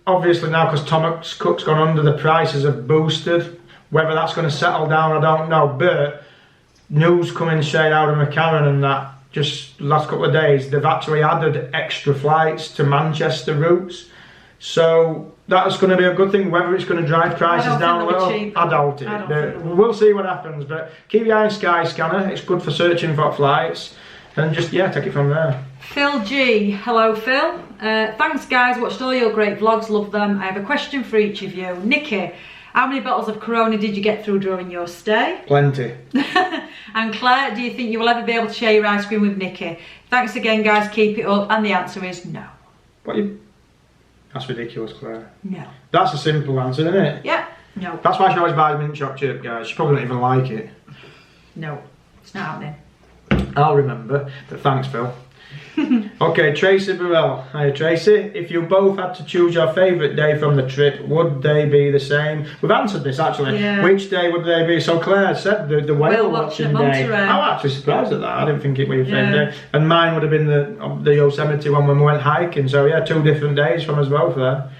Obviously now, because Thomas Cook's gone under, the prices have boosted. Whether that's going to settle down, I don't know. But news coming straight out of McCarran and that, just the last couple of days, they've actually added extra flights to Manchester routes. So that's going to be a good thing. Whether it's going to drive prices down a little, I doubt it. We'll see what happens. But keep your eye on Skyscanner. It's good for searching for flights. And just, take it from there. Phil G. Hello, Phil. Thanks, guys. Watched all your great vlogs. Love them. I have a question for each of you. Nicky, how many bottles of Corona did you get through during your stay? Plenty. And Claire, do you think you will ever be able to share your ice cream with Nicky? Thanks again, guys. Keep it up. And the answer is no. That's ridiculous, Claire. No. That's a simple answer, isn't it? Yeah. No. That's why she always buys mint chocolate chip, guys. She probably don't even like it. No. It's not happening. I'll remember, but thanks, Phil. Okay, Tracy Burrell. Hi, Tracy. If you both had to choose your favourite day from the trip, would they be the same? We've answered this, actually. Yeah. Which day would they be? So Claire said the whale watching day. I'm actually surprised at that. I didn't think it was your favourite day. And mine would have been the Yosemite one when we went hiking. So yeah, 2 different days from us both there.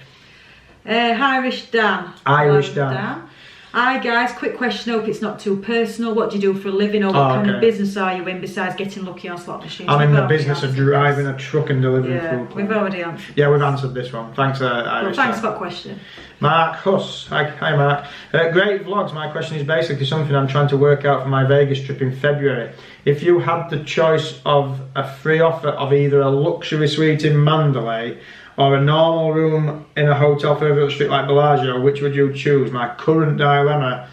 Irish Dan. Irish Dan. Hi guys, quick question, hope it's not too personal. What do you do for a living, or what kind of business are you in besides getting lucky on slot machines? I'm in the business of driving a truck and delivering food. We've already answered. Yeah, we've answered this one. Thanks, Irish. Thanks for that question. Mark Huss. Hi Mark. Great vlogs. My question is basically something I'm trying to work out for my Vegas trip in February. If you had the choice of a free offer of either a luxury suite in Mandalay or a normal room in a hotel further up the street like Bellagio, which would you choose? My current dilemma.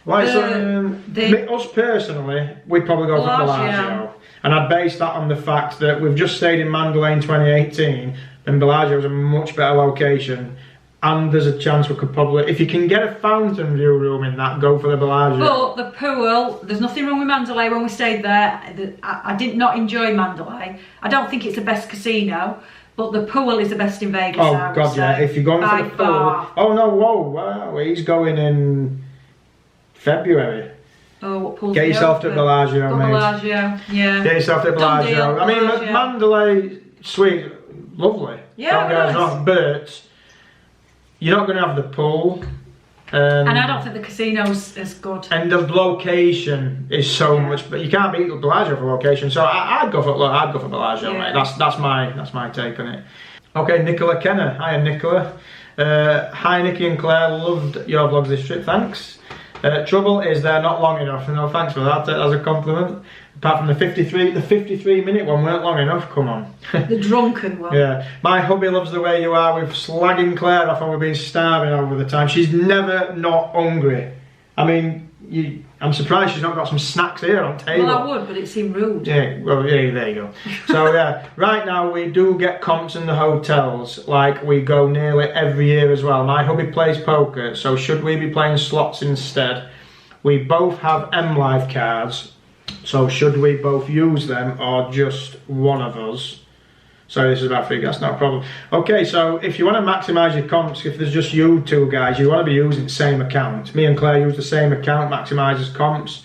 Us personally, we'd probably go for Bellagio. And I'd base that on the fact that we've just stayed in Mandalay in 2018, and Bellagio is a much better location. And there's a chance we could probably, if you can get a fountain view room in that, go for the Bellagio. But the pool, there's nothing wrong with Mandalay. When we stayed there, I did not enjoy Mandalay. I don't think it's the best casino. But the pool is the best in Vegas. Oh God, yeah! If you're going for the pool, oh no, whoa, wow! He's going in February. Oh, what pulls Get me yourself to over? Bellagio, Go mate. Bellagio, yeah. Get yourself to Done deal, Bellagio. I mean, Bellagio. Mandalay, sweet, lovely. Yeah, Don't get us nice. wrong, but you're not going to have the pool. And I don't think the casino's as good. And the location is so much, but you can't beat Bellagio for location. So I'd go for Bellagio, Yeah. mate. That's my take on it. Okay, Nicola Kenner. Hiya, Nicola. Hi, Nicky and Claire. Loved your vlogs this trip. Thanks. Trouble is they're not long enough. No, thanks for that. As a compliment. Apart from the 53-minute one weren't long enough. Come on. The drunken one. Yeah. My hubby loves the way you are with slagging Claire off and we've been starving over the time. She's never not hungry. I mean, I'm surprised she's not got some snacks here on table. Well, I would, but it seemed rude. Yeah, well, yeah, there you go. So yeah, right now we do get comps in the hotels, like we go nearly every year as well. My hubby plays poker, so should we be playing slots instead? We both have M-Life cards, so should we both use them or just one of us? Sorry, this is about free gas, not a problem. Okay, so if you want to maximise your comps, if there's just you two guys, you want to be using the same account. Me and Claire use the same account, maximises comps.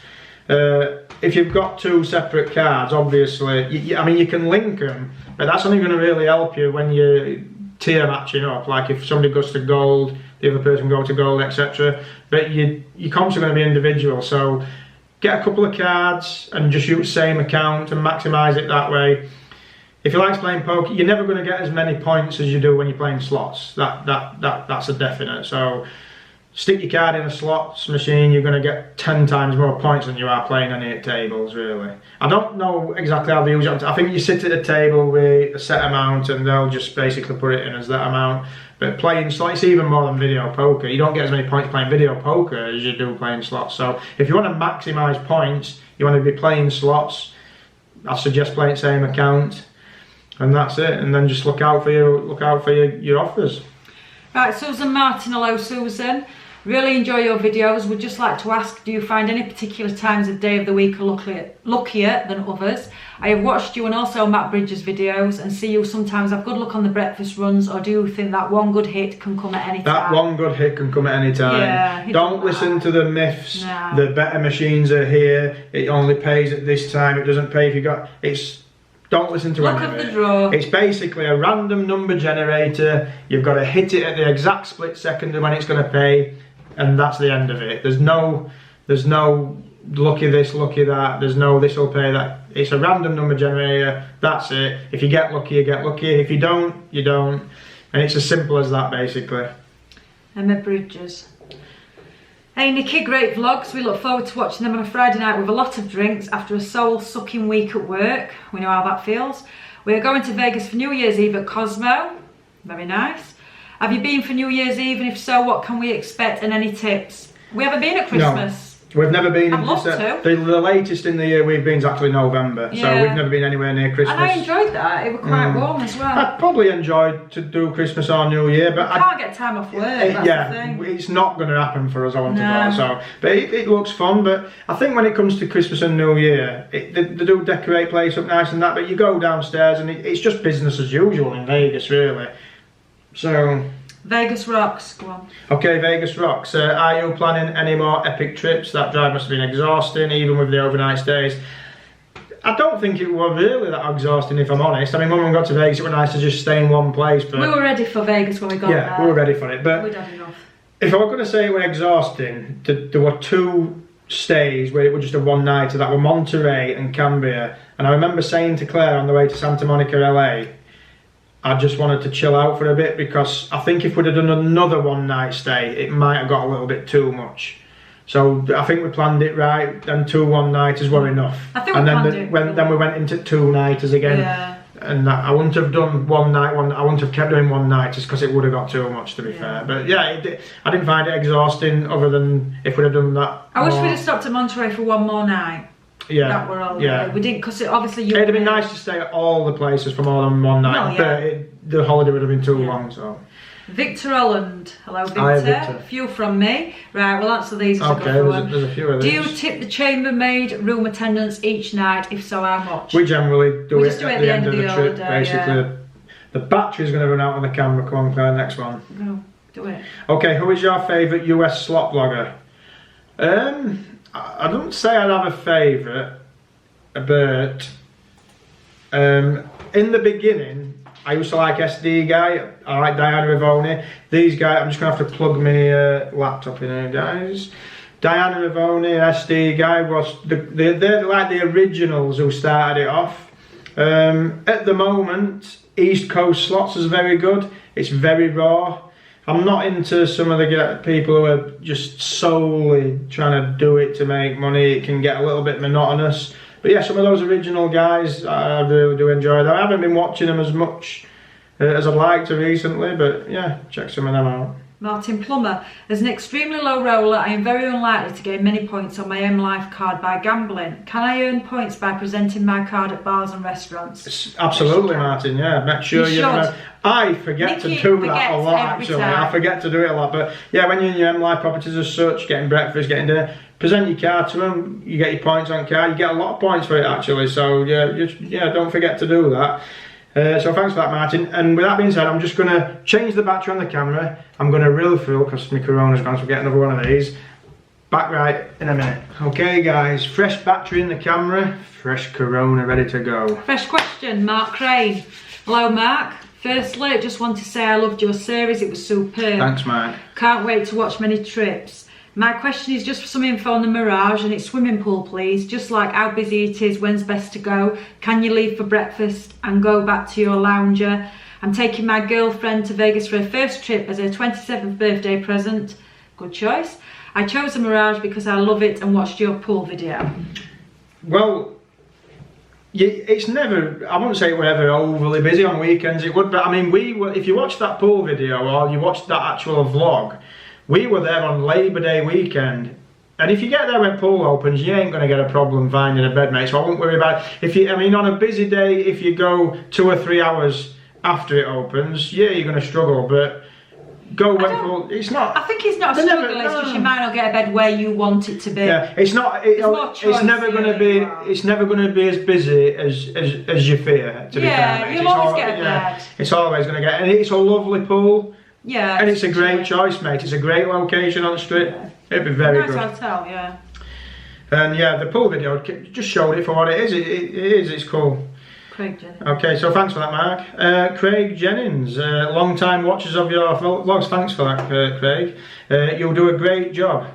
If you've got two separate cards, obviously, I mean, you can link them, but that's only going to really help you when you're tier matching up. Like if somebody goes to gold, the other person goes to gold, etc. But your comps are going to be individual, so get a couple of cards and just use the same account and maximise it that way. If you like playing poker, you're never going to get as many points as you do when you're playing slots. That's a definite. So stick your card in a slots machine, you're going to get 10 times more points than you are playing any at tables, really. I don't know exactly how they use it. I think you sit at a table with a set amount and they'll just basically put it in as that amount. But playing slots, it's even more than video poker. You don't get as many points playing video poker as you do playing slots. So if you want to maximise points, you want to be playing slots, I suggest playing the same account. And that's it, and then just look out for your offers. Right, Susan Martin, hello Susan. Really enjoy your videos. Would just like to ask, do you find any particular times of day of the week are luckier than others? I have watched you and also Matt Bridges' videos and see you sometimes have good luck on the breakfast runs, or do you think that one good hit can come at any time? That one good hit can come at any time. Yeah, don't listen to the myths. No. The better machines are here. It only pays at this time. It doesn't pay if you got. Don't listen to Luck any of of it. the draw. It's basically a random number generator. You've got to hit it at the exact split second when it's going to pay, and that's the end of it. There's no lucky this, lucky that. There's no this will pay that. It's a random number generator. That's it. If you get lucky, you get lucky. If you don't, you don't. And it's as simple as that, basically. Emma Bridges. Hey Nicky, great vlogs. We look forward to watching them on a Friday night with a lot of drinks after a soul-sucking week at work. We know how that feels. We are going to Vegas for New Year's Eve at Cosmo. Very nice. Have you been for New Year's Eve, and if so, what can we expect and any tips? We haven't been at Christmas. No, we've never been. I'd love to. The latest in the year we've been is actually November, so Yeah. we've never been anywhere near Christmas. And I enjoyed that. It was quite warm as well. I'd probably enjoy to do Christmas or New Year, but I can't get time off work, that's the thing. it's not going to happen for us, I want to No. go. So, but it looks fun. But I think when it comes to Christmas and New Year, they do decorate place up nice and that. But you go downstairs and it's just business as usual in Vegas, really. So. Vegas rocks, go on. Okay, Vegas rocks. Are you planning any more epic trips? That drive must have been exhausting, even with the overnight stays. I don't think it was really that exhausting, if I'm honest. I mean, when we got to Vegas, it was nice to just stay in one place. But We were ready for Vegas when we got there. yeah, we were ready for it. But We'd had enough. if I were going to say it was exhausting, there were two stays where it was just a one-nighter. That were Monterey and Cambria. And I remember saying to Claire on the way to Santa Monica, LA, I just wanted to chill out for a bit, because I think if we'd have done another one-night stay, it might have got a little bit too much. So I think we planned it right, and 2 one-nighters were enough. I think and we then planned it. then we went into 2-nighters again. Yeah. And I wouldn't have done one night. I wouldn't have kept doing one-nighters because it would have got too much, to be fair. But yeah, I didn't find it exhausting, other than if we'd have done that. I wish we'd have stopped at Monterey for one more night. Yeah, That were all yeah. We didn't, because obviously you. It'd have been nice to stay at all the places for more than one night, Well, yeah. but the holiday would have been too long. So. Victor Holland, hello Victor. Hi, Victor. A few from me. Right, we'll answer these as Okay, I go there's through a few of Do these. you tip the chambermaid room attendants each night? If so, how much? We generally do We it just do at the end of the trip, holiday, basically. yeah. The battery's going to run out on the camera. Come on, Claire, next one. Go, do it. Okay, who is your favourite US slot blogger? I don't say I'd have a favourite, but in the beginning, I used to like SD Guy. I like Diana Ravoni. These guys, I'm just gonna have to plug my laptop in here, guys. Diana Ravoni and SD Guy was they're like the originals who started it off. At the moment, East Coast Slots is very good. It's very raw. I'm not into some of the people who are just solely trying to do it to make money. It can get a little bit monotonous. But yeah, some of those original guys, I really do enjoy them. I haven't been watching them as much as I'd like to recently, but yeah, check some of them out. Martin Plummer, as an extremely low roller, I am very unlikely to gain many points on my M Life card by gambling. Can I earn points by presenting my card at bars and restaurants? Absolutely, Martin, yeah. Make sure you I forget Nicky to do that a lot, actually. Time. I forget to do it a lot, but yeah, when you're in your M Life properties as such, getting breakfast, getting dinner, present your card to them, you get your points on card, you get a lot of points for it, actually, so yeah, don't forget to do that. So thanks for that, Martin. And with that being said, I'm just going to change the battery on the camera. I'm going to reel through because my Corona's gone, so we'll get another one of these. Back right in a minute. Okay guys, fresh battery in the camera, fresh Corona ready to go. Fresh question, Mark Crane. Hello Mark. Firstly, I just want to say I loved your series, it was superb. Thanks, Mark. Can't wait to watch many trips. My question is just for some info on the Mirage and its swimming pool, please. Just like how busy it is, when's best to go? Can you leave for breakfast and go back to your lounger? I'm taking my girlfriend to Vegas for her first trip as her 27th birthday present. Good choice. I chose the Mirage because I love it and watched your pool video. Well, it's never, I wouldn't say we're ever overly busy on weekends. It would, but I mean, if you watch that pool video or you watch that actual vlog, we were there on Labour Day weekend, and if you get there when pool opens, you ain't going to get a problem finding a bed, mate. So I won't worry about it. I mean, on a busy day, if you go 2 or 3 hours after it opens, yeah, you're going to struggle. But go when pool. It's not. I think it's not a struggle. It's just you might not get a bed where you want it to be. Yeah, it's not. It's never going to be. It's never going to be as busy as you fear. To be fair, mate. You'll always get a bed. It's always going to get, and it's a lovely pool. Yeah, and it's a great choice, mate. It's a great location on the strip. Yeah. It'd be very good. Nice hotel, yeah. And yeah, the pool video just showed it for what it is. It's cool. Craig Jennings. Okay, so thanks for that, Mark. Craig Jennings, long-time watchers of your vlogs. Thanks for that, Craig. You'll do a great job.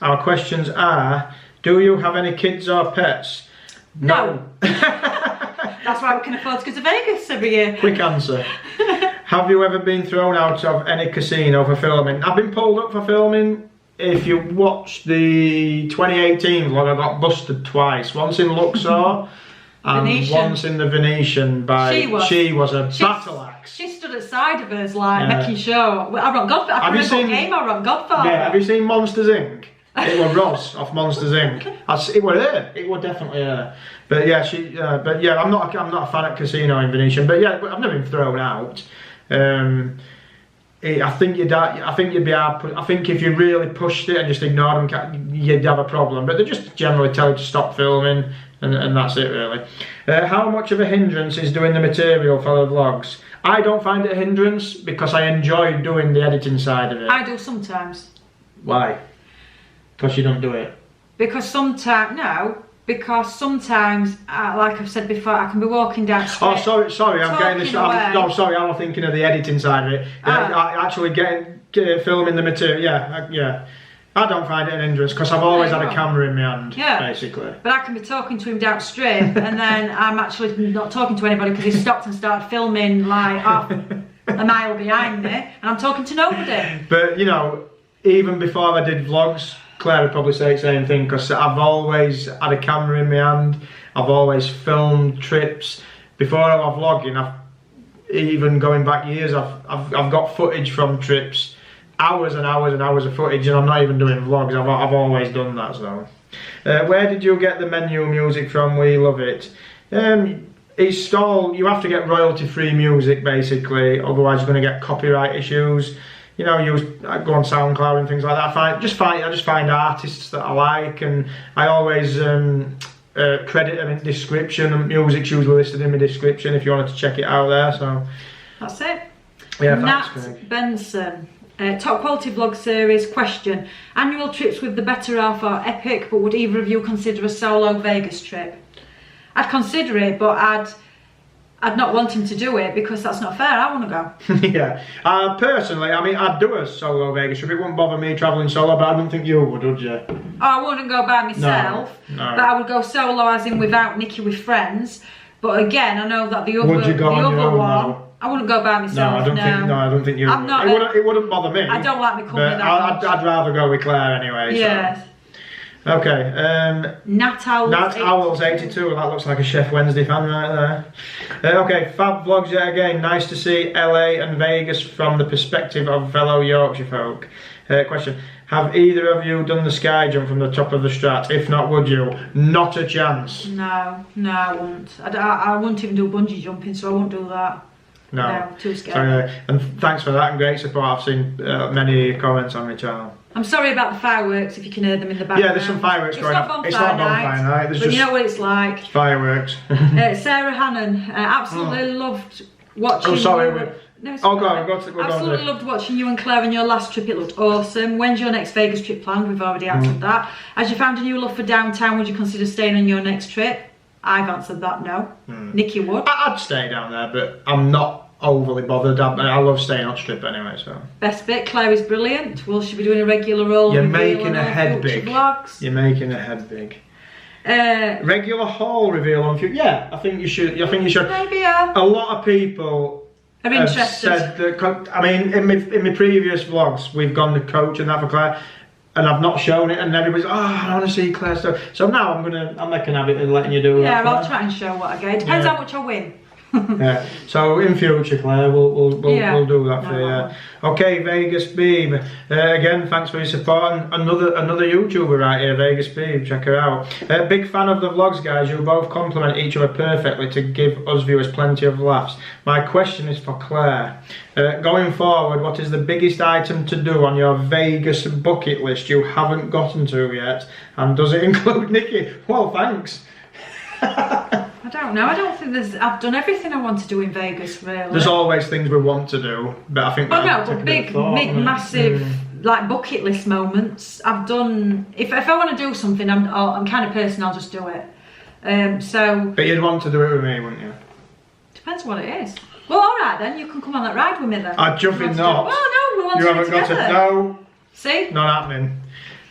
Our questions are: do you have any kids or pets? No. That's why we can afford to go to Vegas every year. Quick answer. Have you ever been thrown out of any casino for filming? I've been pulled up for filming. If you watch the 2018 vlog, I got busted twice. Once in Luxor and Venetian. Once in the Venetian she was a battle axe. She stood at side of us like making sure. I run Godfather. I remember what game I run Godfather. Yeah, have you seen Monsters Inc? It was Ross off Monsters Inc. It was her. It was definitely her. But yeah, I'm not a fan of casino in Venetian. But yeah, I've never been thrown out. I think you'd be hard. I think if you really pushed it and just ignored them, you'd have a problem. But they just generally tell you to stop filming, and that's it really. How much of a hindrance is doing the material for the vlogs? I don't find it a hindrance because I enjoy doing the editing side of it. I do sometimes. Why? Because you don't do it. Because sometimes like I've said before, I can be walking down the street. Oh, sorry, I'm getting this. Sorry, I was thinking of the editing side of it. Actually filming the material. Yeah. I don't find it an hindrance because I've always had a camera in my hand, basically. But I can be talking to him down the street and then I'm actually not talking to anybody because he stopped and started filming like half a mile behind me, and I'm talking to nobody. But you know, even before I did vlogs, Claire would probably say the same thing because I've always had a camera in my hand. I've always filmed trips. Before I was vlogging, even going back years, I've got footage from trips, hours and hours and hours of footage, and I'm not even doing vlogs. I've always done that. So, where did you get the menu music from? We love it. You have to get royalty-free music basically, otherwise you're going to get copyright issues. You know, I go on SoundCloud and things like that. I just find artists that I like, and I always credit them in description. And music's usually listed in the description if you wanted to check it out there. So that's it. Yeah, Nat thanks, Craig. Benson. Top quality vlog series. Question: annual trips with the better half are epic, but would either of you consider a solo Vegas trip? I'd consider it, but I'd not want him to do it because that's not fair. I want to go. Yeah. Personally, I mean, I'd do a solo Vegas trip. It wouldn't bother me travelling solo, but I don't think you would you? Oh, I wouldn't go by myself, no. but I would go solo, as in without Nicky, with friends. But again, I know that the other, Would you go on your own, one, though? I wouldn't go by myself. I don't think you. I'm not. It wouldn't bother me. I don't like my company that much. I'd rather go with Claire anyway. Yes. So. Okay. Nat Owls 82. Well, that looks like a Chef Wednesday fan right there. Okay, fab vlogs yet again. Nice to see LA and Vegas from the perspective of fellow Yorkshire folk. Question: have either of you done the sky jump from the top of the Strat? If not, would you? Not a chance. No, I won't. I won't even do bungee jumping, so I won't do that. No, too scared. And thanks for that and great support. I've seen many comments on my channel. I'm sorry about the fireworks if you can hear them in the background. Yeah, there's some fireworks going on. It's not bonfire night. There's but just you know what it's like. Fireworks. Sarah Hannon, absolutely loved watching. Oh, sorry. No, it's go fine. on. Absolutely loved watching you and Claire on your last trip. It looked awesome. When's your next Vegas trip planned? We've already answered that. As you found a new love for downtown, would you consider staying on your next trip? I've answered that no. Nicky would. I'd stay down there, but I'm not overly bothered. I love staying on strip anyway, so. Best bit, Claire is brilliant. Will she be doing a regular role? You're making a head big. Vlogs? You're making a head big. Regular haul reveal on future. Yeah, I think you should. Maybe, yeah. A lot of people are interested. Said that, I mean, in my previous vlogs, we've gone to coach and that for Claire, and I've not shown it, and everybody's, oh, I want to see Claire stuff. So now I'm making a habit of letting you do that. Yeah, I'll try and show what I get. Depends how much I win. Yeah. So in future, Claire, we'll do that for you. Okay, Vegas Beeb. Again, thanks for your support. And another YouTuber right here, Vegas Beeb. Check her out. Big fan of the vlogs, guys. You both complement each other perfectly to give us viewers plenty of laughs. My question is for Claire. Going forward, what is the biggest item to do on your Vegas bucket list you haven't gotten to yet? And does it include Nicky? Well, thanks. I don't know. I don't think I've done everything I want to do in Vegas, really. There's always things we want to do, but I think. Oh no, but big, massive, like bucket list moments. I've done. If I want to do something, I'm kind of person. I'll just do it. So. But you'd want to do it with me, wouldn't you? Depends what it is. Well, all right then. You can come on that ride with me then. I'd jump in knots. Oh no, we want to do it together. No. See? Not happening.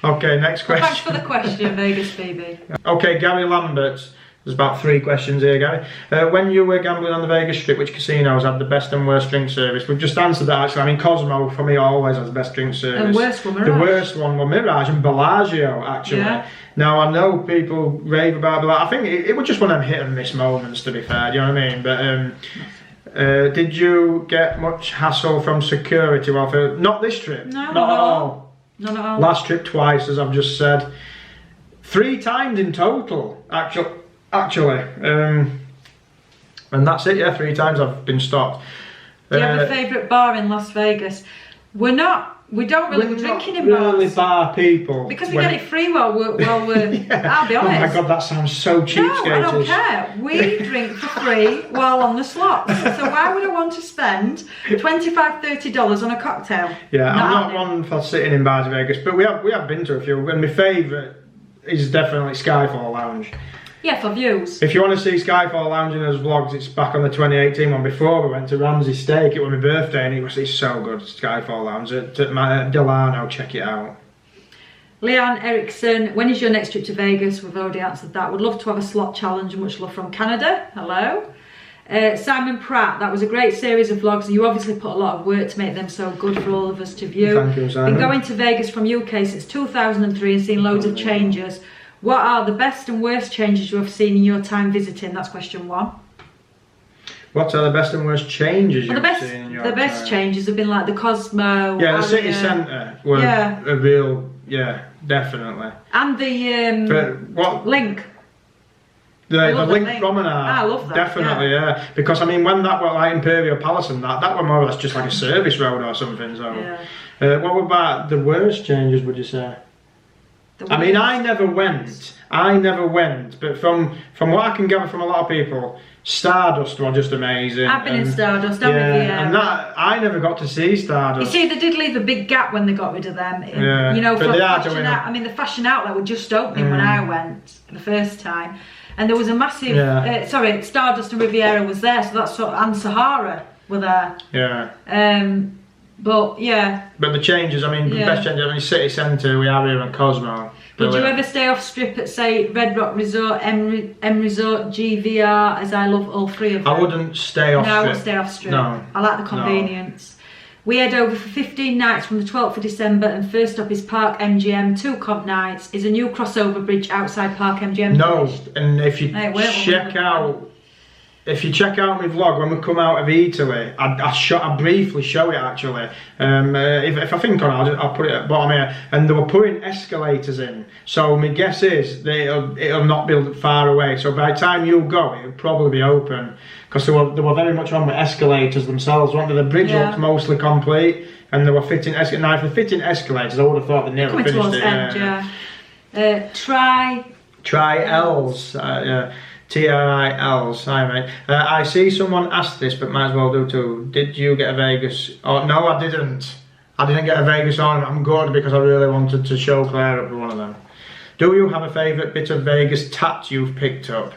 Okay, next question. Thanks for the question, Vegas Phoebe. Okay, Gary Lambert. There's about 3 questions here, Gary. When you were gambling on the Vegas Strip, which casinos had the best and worst drink service? We've just answered that actually. I mean, Cosmo for me always has the best drink service. And worst one, Mirage. The worst one was Mirage and Bellagio actually. Yeah. Now I know people rave about Bellagio. I think it was just one of them hit and miss moments, to be fair. Do you know what I mean? But did you get much hassle from security? Well, not this trip. No, not at all. Not at all. Last trip twice, as I've just said. 3 times in total, actually, and that's it. Yeah, 3 times I've been stopped. Do you have a favourite bar in Las Vegas? We don't really go drinking in bars. We're really bar people. Because we get it free while we're yeah. I'll be honest. Oh my god, that sounds so cheapskate. No, I don't care. We drink for free while on the slots. So why would I want to spend $25, $30 on a cocktail? Yeah, I'm not one for sitting in bars in Vegas, but we have been to a few, and my favourite is definitely Skyfall Lounge. Yeah, for views. If you want to see Skyfall Lounge in those vlogs, it's back on the 2018 one. Before we went to Ramsey Steak, it was my birthday, and it's so good. Skyfall Lounge at Delano, check it out. Leanne Erickson, when is your next trip to Vegas? We've already answered that. Would love to have a slot challenge. Much love from Canada. Hello. Simon Pratt, that was a great series of vlogs. You obviously put a lot of work to make them so good for all of us to view. Thank you, Simon. Been going to Vegas from UK since 2003 and seen loads of changes. What are the best and worst changes you have seen in your time visiting? That's question 1. What are the best and worst changes you've seen in your time? The best changes have been like the Cosmo. Yeah, the city centre were a real, definitely. And the Link. The Link Promenade. I love that. Definitely, yeah. Because I mean, when that were like Imperial Palace and that were more or less just like a service road or something. So, what about the worst changes? Would you say? I mean, I never went, but from what I can gather from a lot of people, Stardust were just amazing. I've been in Stardust, haven't you? Yeah, and that I never got to see Stardust. You see, they did leave a big gap when they got rid of them. Yeah, you know, but for they are fashion doing I mean, the fashion outlet were just opening when I went the first time, and there was a massive. Sorry, Stardust and Riviera was there, so that's sort of, and Sahara were there. Yeah. But yeah. But the changes, I mean, the best changes, I mean, City Centre, we have here and Cosmo. Would you ever stay off strip at, say, Red Rock Resort, M Resort, GVR, as I love all three of them? I wouldn't stay off strip. No, I would stay off strip. No. I like the convenience. No. We head over for 15 nights from the 12th of December, and first stop is Park MGM. 2 comp nights. Is a new crossover bridge outside Park MGM. No, and if you check out my vlog when we come out of Italy, I briefly show it actually. If I think on it, I'll put it at the bottom here. And they were putting escalators in, so my guess is it'll not be far away. So by the time you go, it'll probably be open, because they were very much on with escalators themselves, weren't they? The bridge looked mostly complete, and they were fitting escalators. Now, if they're fitting escalators, I would have thought they'd nearly finished it. Tri-Ls. TRILs, hi mate. I see someone asked this, but might as well do too. Did you get a Vegas? Oh no, I didn't. I didn't get a Vegas ornament. I'm good, because I really wanted to show Claire up with one of them. Do you have a favourite bit of Vegas tat you've picked up?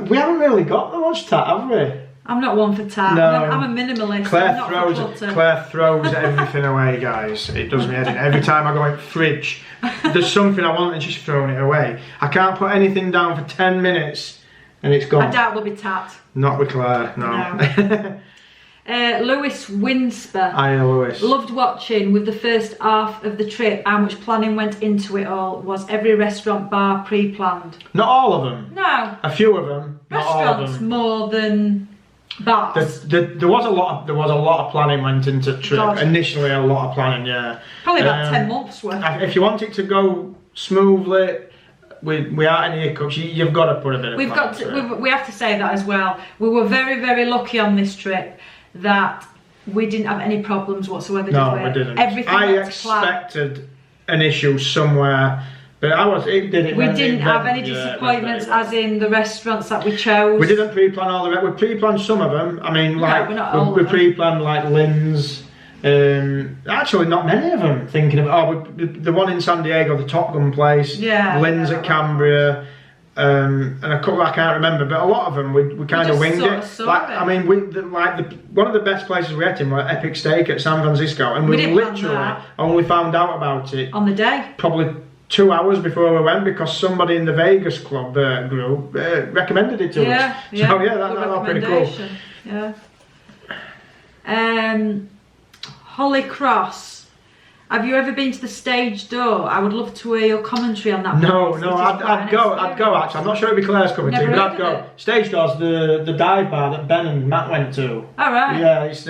We haven't really got that much tat, have we? I'm not one for tat. No. I'm a minimalist. Claire throws everything away, guys. It does me head in. Every time I go in the fridge, there's something I want and she's throwing it away. I can't put anything down for 10 minutes. And it's gone. I doubt we'll be tat. Not with Claire, no. Lewis Winsper. Hiya, Lewis. Loved watching with the first half of the trip. How much planning went into it all? Was every restaurant bar pre-planned? Not all of them. No. A few of them. Not all of them. More than bars. There was a lot of planning went into the trip. God. Initially, a lot of planning, yeah. Probably about 10 months worth. If you want it to go smoothly, we aren't any hiccups, you've got to put a bit of planning. We have to say that as well. We were very, very lucky on this trip that we didn't have any problems whatsoever. No, we didn't. Everything I expected an issue somewhere, but we didn't have any disappointments, as in the restaurants that we chose. We didn't pre-plan all the we pre-planned some of them. I mean, like we pre-planned like Lynn's. Actually, not many of them. Thinking of the one in San Diego, the Top Gun place. Yeah. Lynn's at Cambria, and a couple I can't remember, but a lot of them we kind of winged it. I mean, one of the best places we ate in were Epic Steak at San Francisco, and we literally only found out about it on the day. Probably 2 hours before we went, because somebody in the Vegas club group recommended it to us. So yeah, that was pretty cool. Yeah. Holly Cross, have you ever been to the Stage Door? I would love to hear your commentary on that. No, I'd go actually. I'm not sure it'd be Claire's cup of tea, but I'd go. Stage Door's the dive bar that Ben and Matt went to. Oh right. Yeah, it's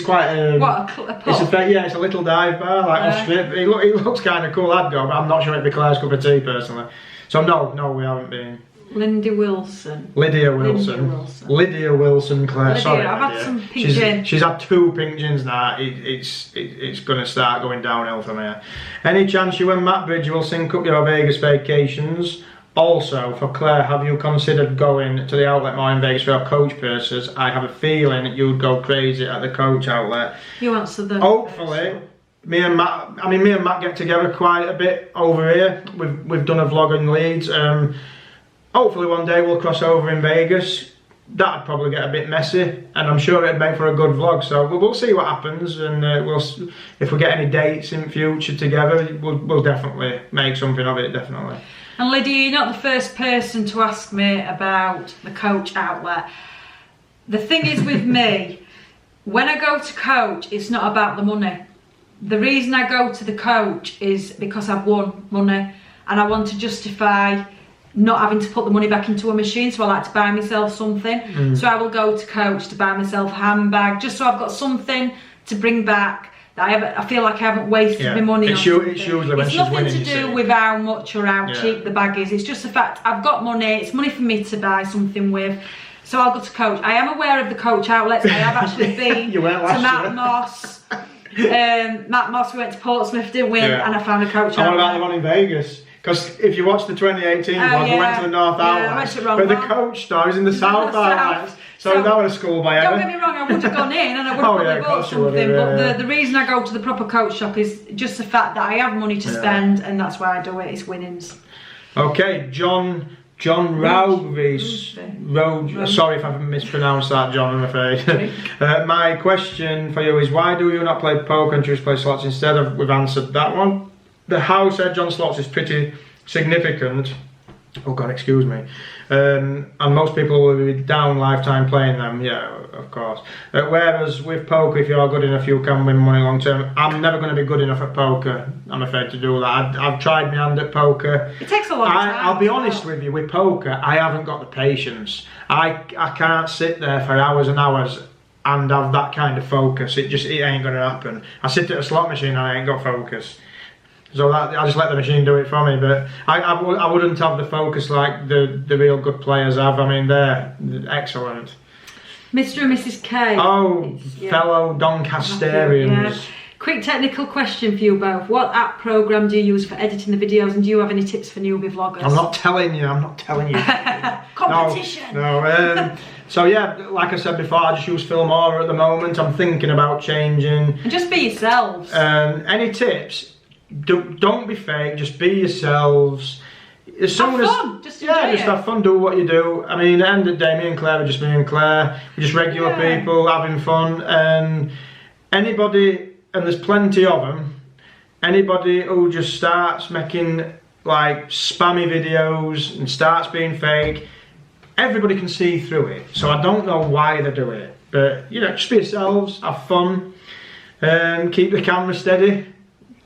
quite a pub? It's a little dive bar, like off strip. It looks kind of cool. I'd go, but I'm not sure it'd be Claire's cup of tea personally. So no, we haven't been. Lydia Wilson, Claire. Sorry, I've had some pink gin. She's had 2 pink gins now. It's going to start going downhill from here. Any chance you and Matt Bridge will sync up your Vegas vacations? Also, for Claire, have you considered going to the outlet more in Vegas for your coach purses? I have a feeling you'd go crazy at the coach outlet. You answer them. Hopefully. Me and Matt get together quite a bit over here. We've done a vlog in Leeds. Hopefully one day we'll cross over in Vegas. That'd probably get a bit messy, and I'm sure it'd make for a good vlog. So we'll see what happens, and if we get any dates in future together, we'll definitely make something of it, definitely. And Lydia, you're not the first person to ask me about the coach outlet. The thing is with me, when I go to coach, it's not about the money. The reason I go to the coach is because I've won money, and I want to justify not having to put the money back into a machine, so I like to buy myself something. So I will go to coach to buy myself a handbag, just so I've got something to bring back that I feel like I haven't wasted my money on. It's usually when she's winning. It's nothing to do with how much or how cheap the bag is. It's just the fact I've got money. It's money for me to buy something with. So I'll go to coach. I am aware of the coach outlets. I have actually been to Mount Moss. Matt Moss, we went to Portsmouth, didn't we? Yeah. And I found a coach. And what about the one in Vegas? Because if you watch the 2018 one, we went to the North Outlets, but the coach star is in the South Outlets. So that was a school by Don't get me wrong, I would have gone in and I would have probably bought something, but the reason I go to the proper coach shop is just the fact that I have money to spend, and that's why I do it. It's winnings. Okay, John Rougvis. Sorry if I've mispronounced that, John, I'm afraid. My question for you is, why do you not play poker and choose to play slots instead of? We've answered that one. The house at John Slots is pretty significant. Oh God, excuse me. And most people will be down lifetime playing them, yeah, of course. Whereas with poker, if you are good enough, you can win money long term. I'm never going to be good enough at poker, I'm afraid to do that. I've tried my hand at poker. It takes a long time. I'll be honest with you, with poker, I haven't got the patience. I can't sit there for hours and hours and have that kind of focus. It ain't going to happen. I sit at a slot machine and I ain't got focus. So I just let the machine do it for me, but I wouldn't have the focus like the real good players have. I mean, they're excellent. Mr. and Mrs. K. Oh, fellow Doncasterians. Yeah. Quick technical question for you both. What app program do you use for editing the videos, and do you have any tips for newbie vloggers? I'm not telling you. Competition. No. So yeah, like I said before, I just use Furmage at the moment. I'm thinking about changing. And just be yourselves. Any tips? Don't be fake, just be yourselves. Just have fun, do what you do. I mean, at the end of the day, me and Claire are just me and Claire. We're just regular people having fun, and anybody, and there's plenty of them, anybody who just starts making like spammy videos and starts being fake, everybody can see through it. So I don't know why they do it, but you know, just be yourselves, have fun, and keep the camera steady.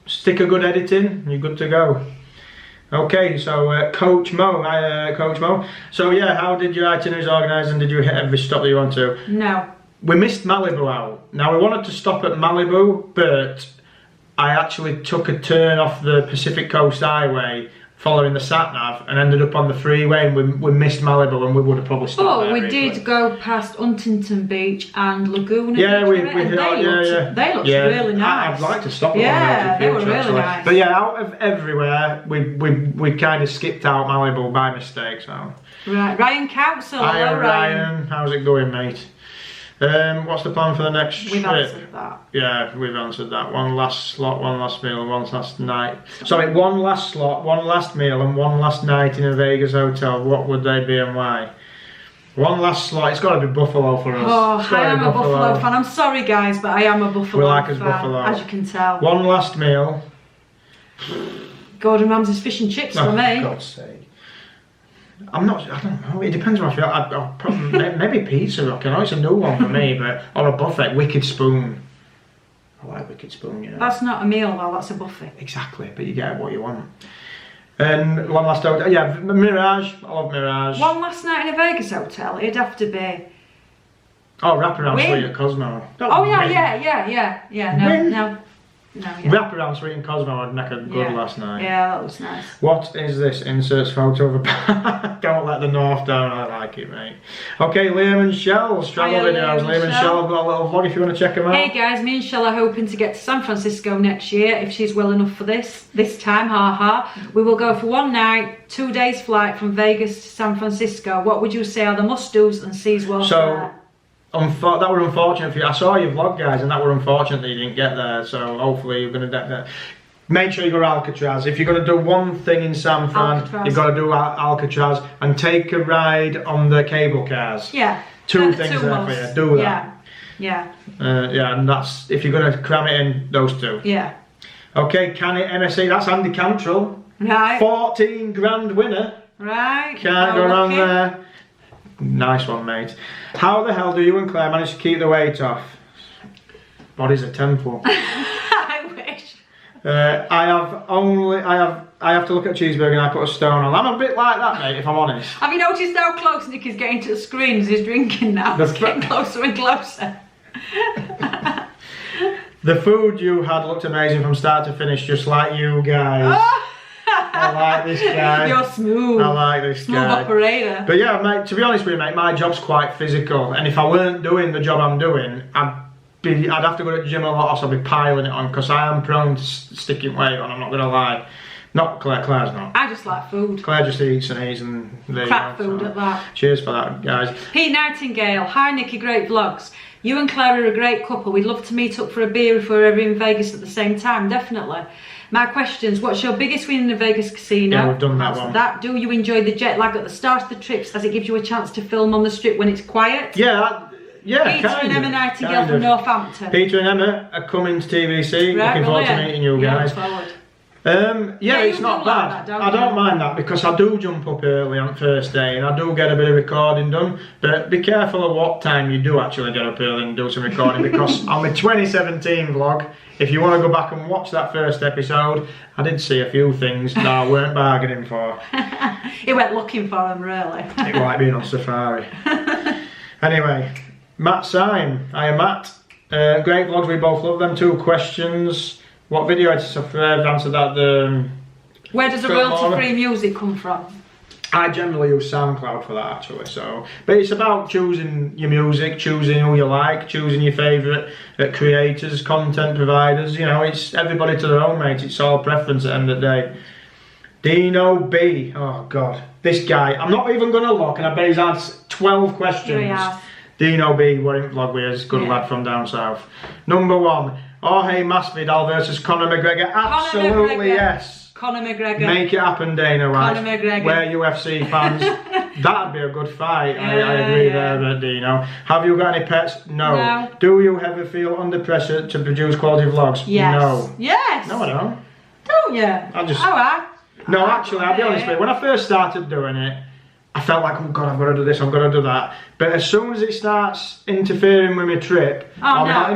Stick a good editing, and you're good to go. Okay, so Coach Mo, Coach Mo. So yeah, how did your itineraries organised, and did you hit every stop that you want to? No. We missed Malibu out. Now we wanted to stop at Malibu, but I actually took a turn off the Pacific Coast Highway following the sat-nav and ended up on the freeway, and we missed Malibu, and we would have probably stopped there. But we did go past Huntington Beach and Laguna. Yeah, Beach, they looked really nice. I'd like to stop at yeah, one of those. They were really nice. But yeah, out of everywhere, we kind of skipped out Malibu by mistake. So. Right, Ryan Council. Hi, Ryan. How's it going, mate? What's the plan for the next trip? We've answered that. Yeah, we've answered that. One last slot, one last meal, and one last night. Sorry, one last slot, one last meal, and one last night in a Vegas hotel. What would they be and why? One last slot. It's got to be Buffalo for us. Oh, I am a Buffalo fan. I'm sorry, guys, but I am a Buffalo fan. We like us Buffalo. As you can tell. One last meal. Gordon Ramsay's fish and chips for me. For God's sake. I don't know, it depends what I feel. I'll probably, maybe pizza rock. I know it's a new one for me, but or a buffet, Wicked Spoon. I like Wicked Spoon, you know. That's not a meal though, that's a buffet. Exactly, but you get what you want. And one last hotel, yeah, Mirage, I love Mirage. One last night in a Vegas hotel, it'd have to be... Oh, Wraparound Suite at Cosmo. Oh yeah, no. Wraparound Suite in Cosmo would make a good last night. Yeah, that was nice. What is this? Inserts photo of a Don't let the north down. I like it, mate. Okay, Liam and Shell's travel videos. Liam and Shell have got a little vlog if you want to check them out. Hey guys, me and Shell are hoping to get to San Francisco next year if she's well enough for this time, We will go for one night, 2 days flight from Vegas to San Francisco. What would you say are the must-dos and seas well there? That were unfortunate for you. I saw your vlog, guys, and that were unfortunate that you didn't get there. So hopefully you're going to get there. Make sure you go to Alcatraz. If you're going to do one thing in San Fran, you've got to do Alcatraz and take a ride on the cable cars. Yeah. Two things there for you. Do that. Yeah. Yeah, and that's if you're going to cram it in those two. Yeah. Okay, Canny MSC. That's Andy Cantrell. Right. 14 grand winner. Right. Can't go wrong there. Nice one, mate. How the hell do you and Claire manage to keep the weight off? Body's a temple. I wish. I have to look at a cheeseburger and I put a stone on. I'm a bit like that, mate, if I'm honest. Have you noticed how close Nicky's getting to the screen as he's drinking now? It's getting closer and closer. The food you had looked amazing from start to finish, just like you guys. I like this guy. You're smooth. I like this smooth guy. Operator. But yeah, mate, to be honest with you, mate, my job's quite physical. And if I weren't doing the job I'm doing, I'd have to go to the gym a lot, or so I'd be piling it on, because I am prone to sticking weight on, I'm not going to lie. Not Claire, Claire's not. I just like food. Claire just eats and eats and there Crap you go, food at that. Cheers for that, guys. Pete Nightingale, hi Nicky, great vlogs. You and Claire are a great couple. We'd love to meet up for a beer if we're ever in Vegas at the same time, definitely. My questions, what's your biggest win in a Vegas casino? Yeah, we've done that one. Do you enjoy the jet lag at the start of the trips as it gives you a chance to film on the strip when it's quiet? Yeah, Peter and Emma Nightingale from Northampton. Peter and Emma are coming to TVC. Right, looking forward to meeting you guys. Yeah, it's not bad. I don't mind that, because I do jump up early on first day and I do get a bit of recording done, but be careful of what time you do actually get up early and do some recording, because on my 2017 vlog, if you want to go back and watch that first episode, I did see a few things that I weren't bargaining for. He went looking for them, really. It like being on safari. Anyway, Matt Syme. Hiya Matt. Great vlogs, we both love them. 2 questions. What video editor? I've answered that. Where does the royalty-free music come from? I generally use SoundCloud for that actually. But it's about choosing your music, choosing who you like, choosing your favourite creators, content providers. You know, it's everybody to their own, mate. It's all preference at the end of the day. Dino B. Oh God, this guy. I'm not even gonna look, and I bet he's had 12 questions. Dino B. What in vlog with us? Good lad from down south. Number 1. Jorge Masvidal versus Conor McGregor. Absolutely yes. Conor McGregor. Make it happen, Dana White. Conor McGregor. We're UFC fans. That'd be a good fight. I agree there, Dino. Have you got any pets? No. Do you ever feel under pressure to produce quality vlogs? Yes. No. Yes. No, I don't. Don't you? No, actually, I'll be honest with you. When I first started doing it, I felt like, oh God, I've got to do this, I've got to do that. But as soon as it starts interfering with my trip,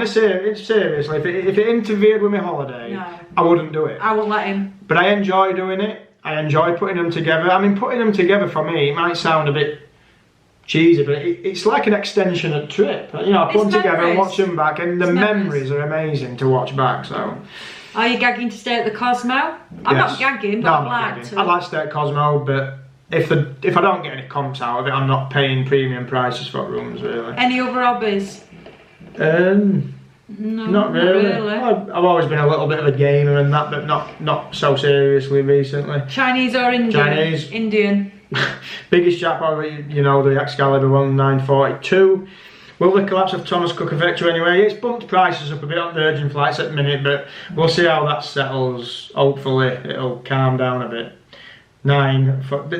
seriously, if it interfered with my holiday, I wouldn't do it. I won't let him. But I enjoy doing it. I enjoy putting them together. I mean, putting them together for me, it might sound a bit cheesy, but it's like an extension of the trip. You know, I put them together and watch them back, and the memories are amazing to watch back. So. Are you gagging to stay at the Cosmo? I'm not gagging, but I'd like to. I'd like to stay at Cosmo, but if I don't get any comps out of it, I'm not paying premium prices for rooms, really. Any other hobbies? No, not really. I've always been a little bit of a gamer and that, but not so seriously recently. Chinese or Indian? Chinese. Indian. Biggest jackpot, you know, the Excalibur 1942. Will the collapse of Thomas Cook affect you anyway? It's bumped prices up a bit on Virgin flights at the minute, but we'll see how that settles. Hopefully it'll calm down a bit.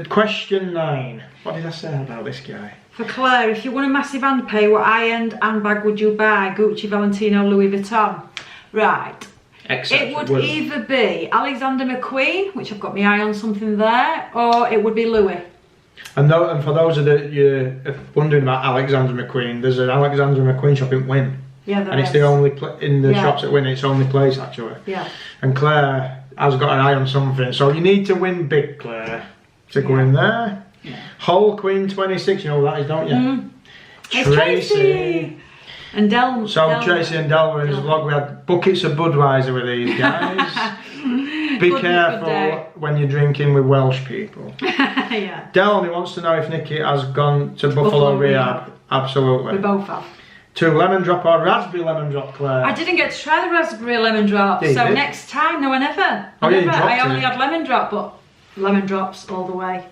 Question 9. What did I say about this guy? For Claire, if you won a massive handpay, what high-end handbag would you buy? Gucci, Valentino, Louis Vuitton? Right. It would either be Alexander McQueen, which I've got my eye on something there, or it would be Louis. And for those of you wondering about Alexander McQueen, there's an Alexander McQueen shop in Wynn. Yeah, there is. And it's the only in the shops at Wynn. It's the only place actually. Yeah. And Claire has got an eye on something, so you need to win big, Claire, to go in there. Yeah. Hull Queen 26, you know what that is, don't you? Tracy. And Del. Tracy and Del were in his vlog. We had buckets of Budweiser with these guys. Be careful when you're drinking with Welsh people. Yeah. Del wants to know if Nicky has gone to Buffalo Rehab. Absolutely. We both have. 2 lemon drop or raspberry lemon drop, Claire? I didn't get to try the raspberry lemon drop, so next time, no, I never. I only had lemon drop, but lemon drops all the way.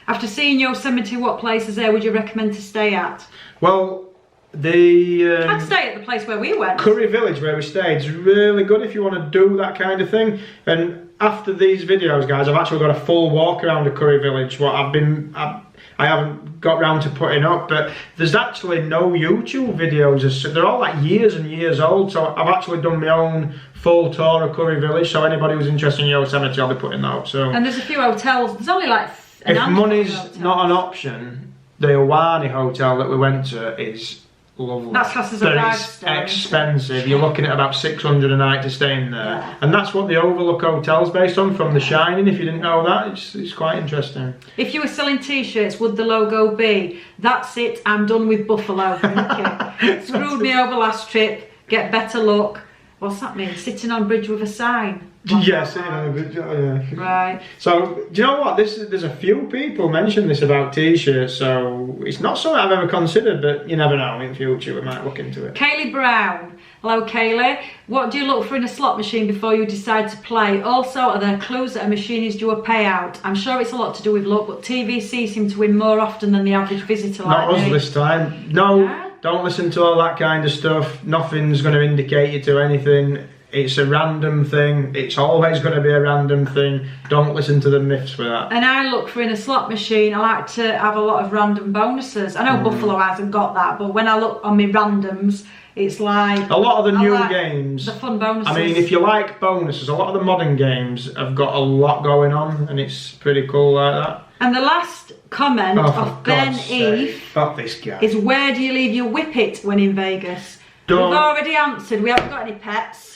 After seeing Yosemite, what places there would you recommend to stay at? Well, I'd stay at the place where we went. Curry Village, where we stayed, is really good if you want to do that kind of thing. And after these videos, guys, I've actually got a full walk around the Curry Village. I haven't got round to putting up, but there's actually no YouTube videos. They're all like years and years old, so I've actually done my own full tour of Curry Village, so anybody who's interested in Yosemite, I'll be putting that up soon. And there's a few hotels. There's only like if money's not an option, the Iwani hotel that we went to is lovely. That's classed as a but it's expensive. You're looking at about 600 a night to stay in there, and that's what the Overlook Hotel's based on from The Shining. If you didn't know that, it's quite interesting. If you were selling t-shirts, would the logo be "That's it, I'm done with Buffalo"? Screwed me over last trip. Get better luck. What's that mean? Sitting on bridge with a sign. Yes, sitting on a bridge. Yeah. Right. So, do you know what? There's a few people mention this about t-shirts, so it's not something I've ever considered, but you never know. In future, we might look into it. Kaylee Brown, Hello Kaylee. What do you look for in a slot machine before you decide to play? Also, are there clues that a machine is due a payout? I'm sure it's a lot to do with luck, but TVC seem to win more often than the average visitor. Not like us me. this time. No, Yeah. don't listen to all that kind of stuff. Nothing's going to indicate you to anything. It's a random thing. It's always going to be a random thing. Don't listen to the myths for that. And I look for in a slot machine, I like to have a lot of random bonuses. I know Buffalo hasn't got that, but when I look on my randoms, it's like A lot of the I new like games, the fun bonuses. I mean, if you like bonuses, a lot of the modern games have got a lot going on, and it's pretty cool like that. And the last comment Oh, for of Ben God's Eve sake. Fuck this guy. is, where do you leave your whippet when in Vegas? Don't- We've already answered, we haven't got any pets.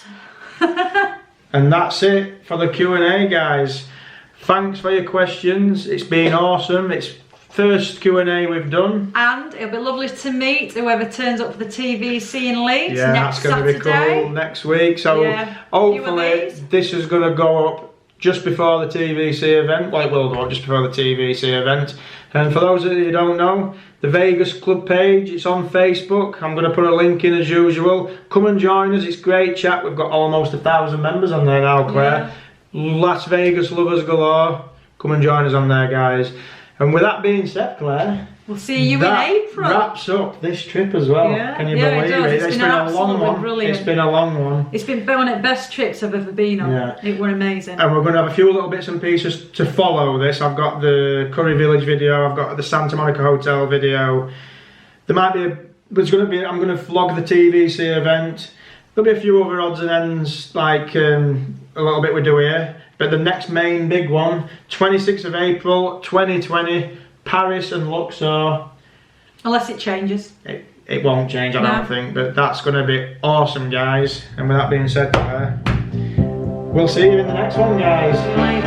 And that's it for the Q&A, guys. Thanks for your questions. It's been awesome. It's first Q&A we've done. And it'll be lovely to meet whoever turns up for the TVC in Leeds Yeah, next that's going to be Saturday. cool next week. So Yeah. hopefully Few of this is going to go up just before the TVC event. Well, it will go up just before the TVC event. And for those of you who don't know, the Vegas Club page, it's on Facebook. I'm going to put a link in as usual. Come and join us. It's great chat. We've got almost 1,000 members on there now, Claire. Las Vegas lovers galore. Come and join us on there, guys. And with that being said, Claire, we'll see you that in April. wraps up this trip as well. Yeah. Can you Yeah, it believe does. it? It's been a long absolutely one. brilliant. It's been a long one. It's been one of the best trips I've ever been on. Yeah. It were amazing. And we're going to have a few little bits and pieces to follow this. I've got the Curry Village video. I've got the Santa Monica Hotel video. There might be there's going to be. I'm going to vlog the TVC event. There'll be a few other odds and ends, like a little bit we do here. But the next main big one, 26th of April, 2020. Paris and Luxor. Unless it changes. It won't change, I don't think, but that's going to be awesome, guys. And with that being said, we'll see you in the next one, guys. Later.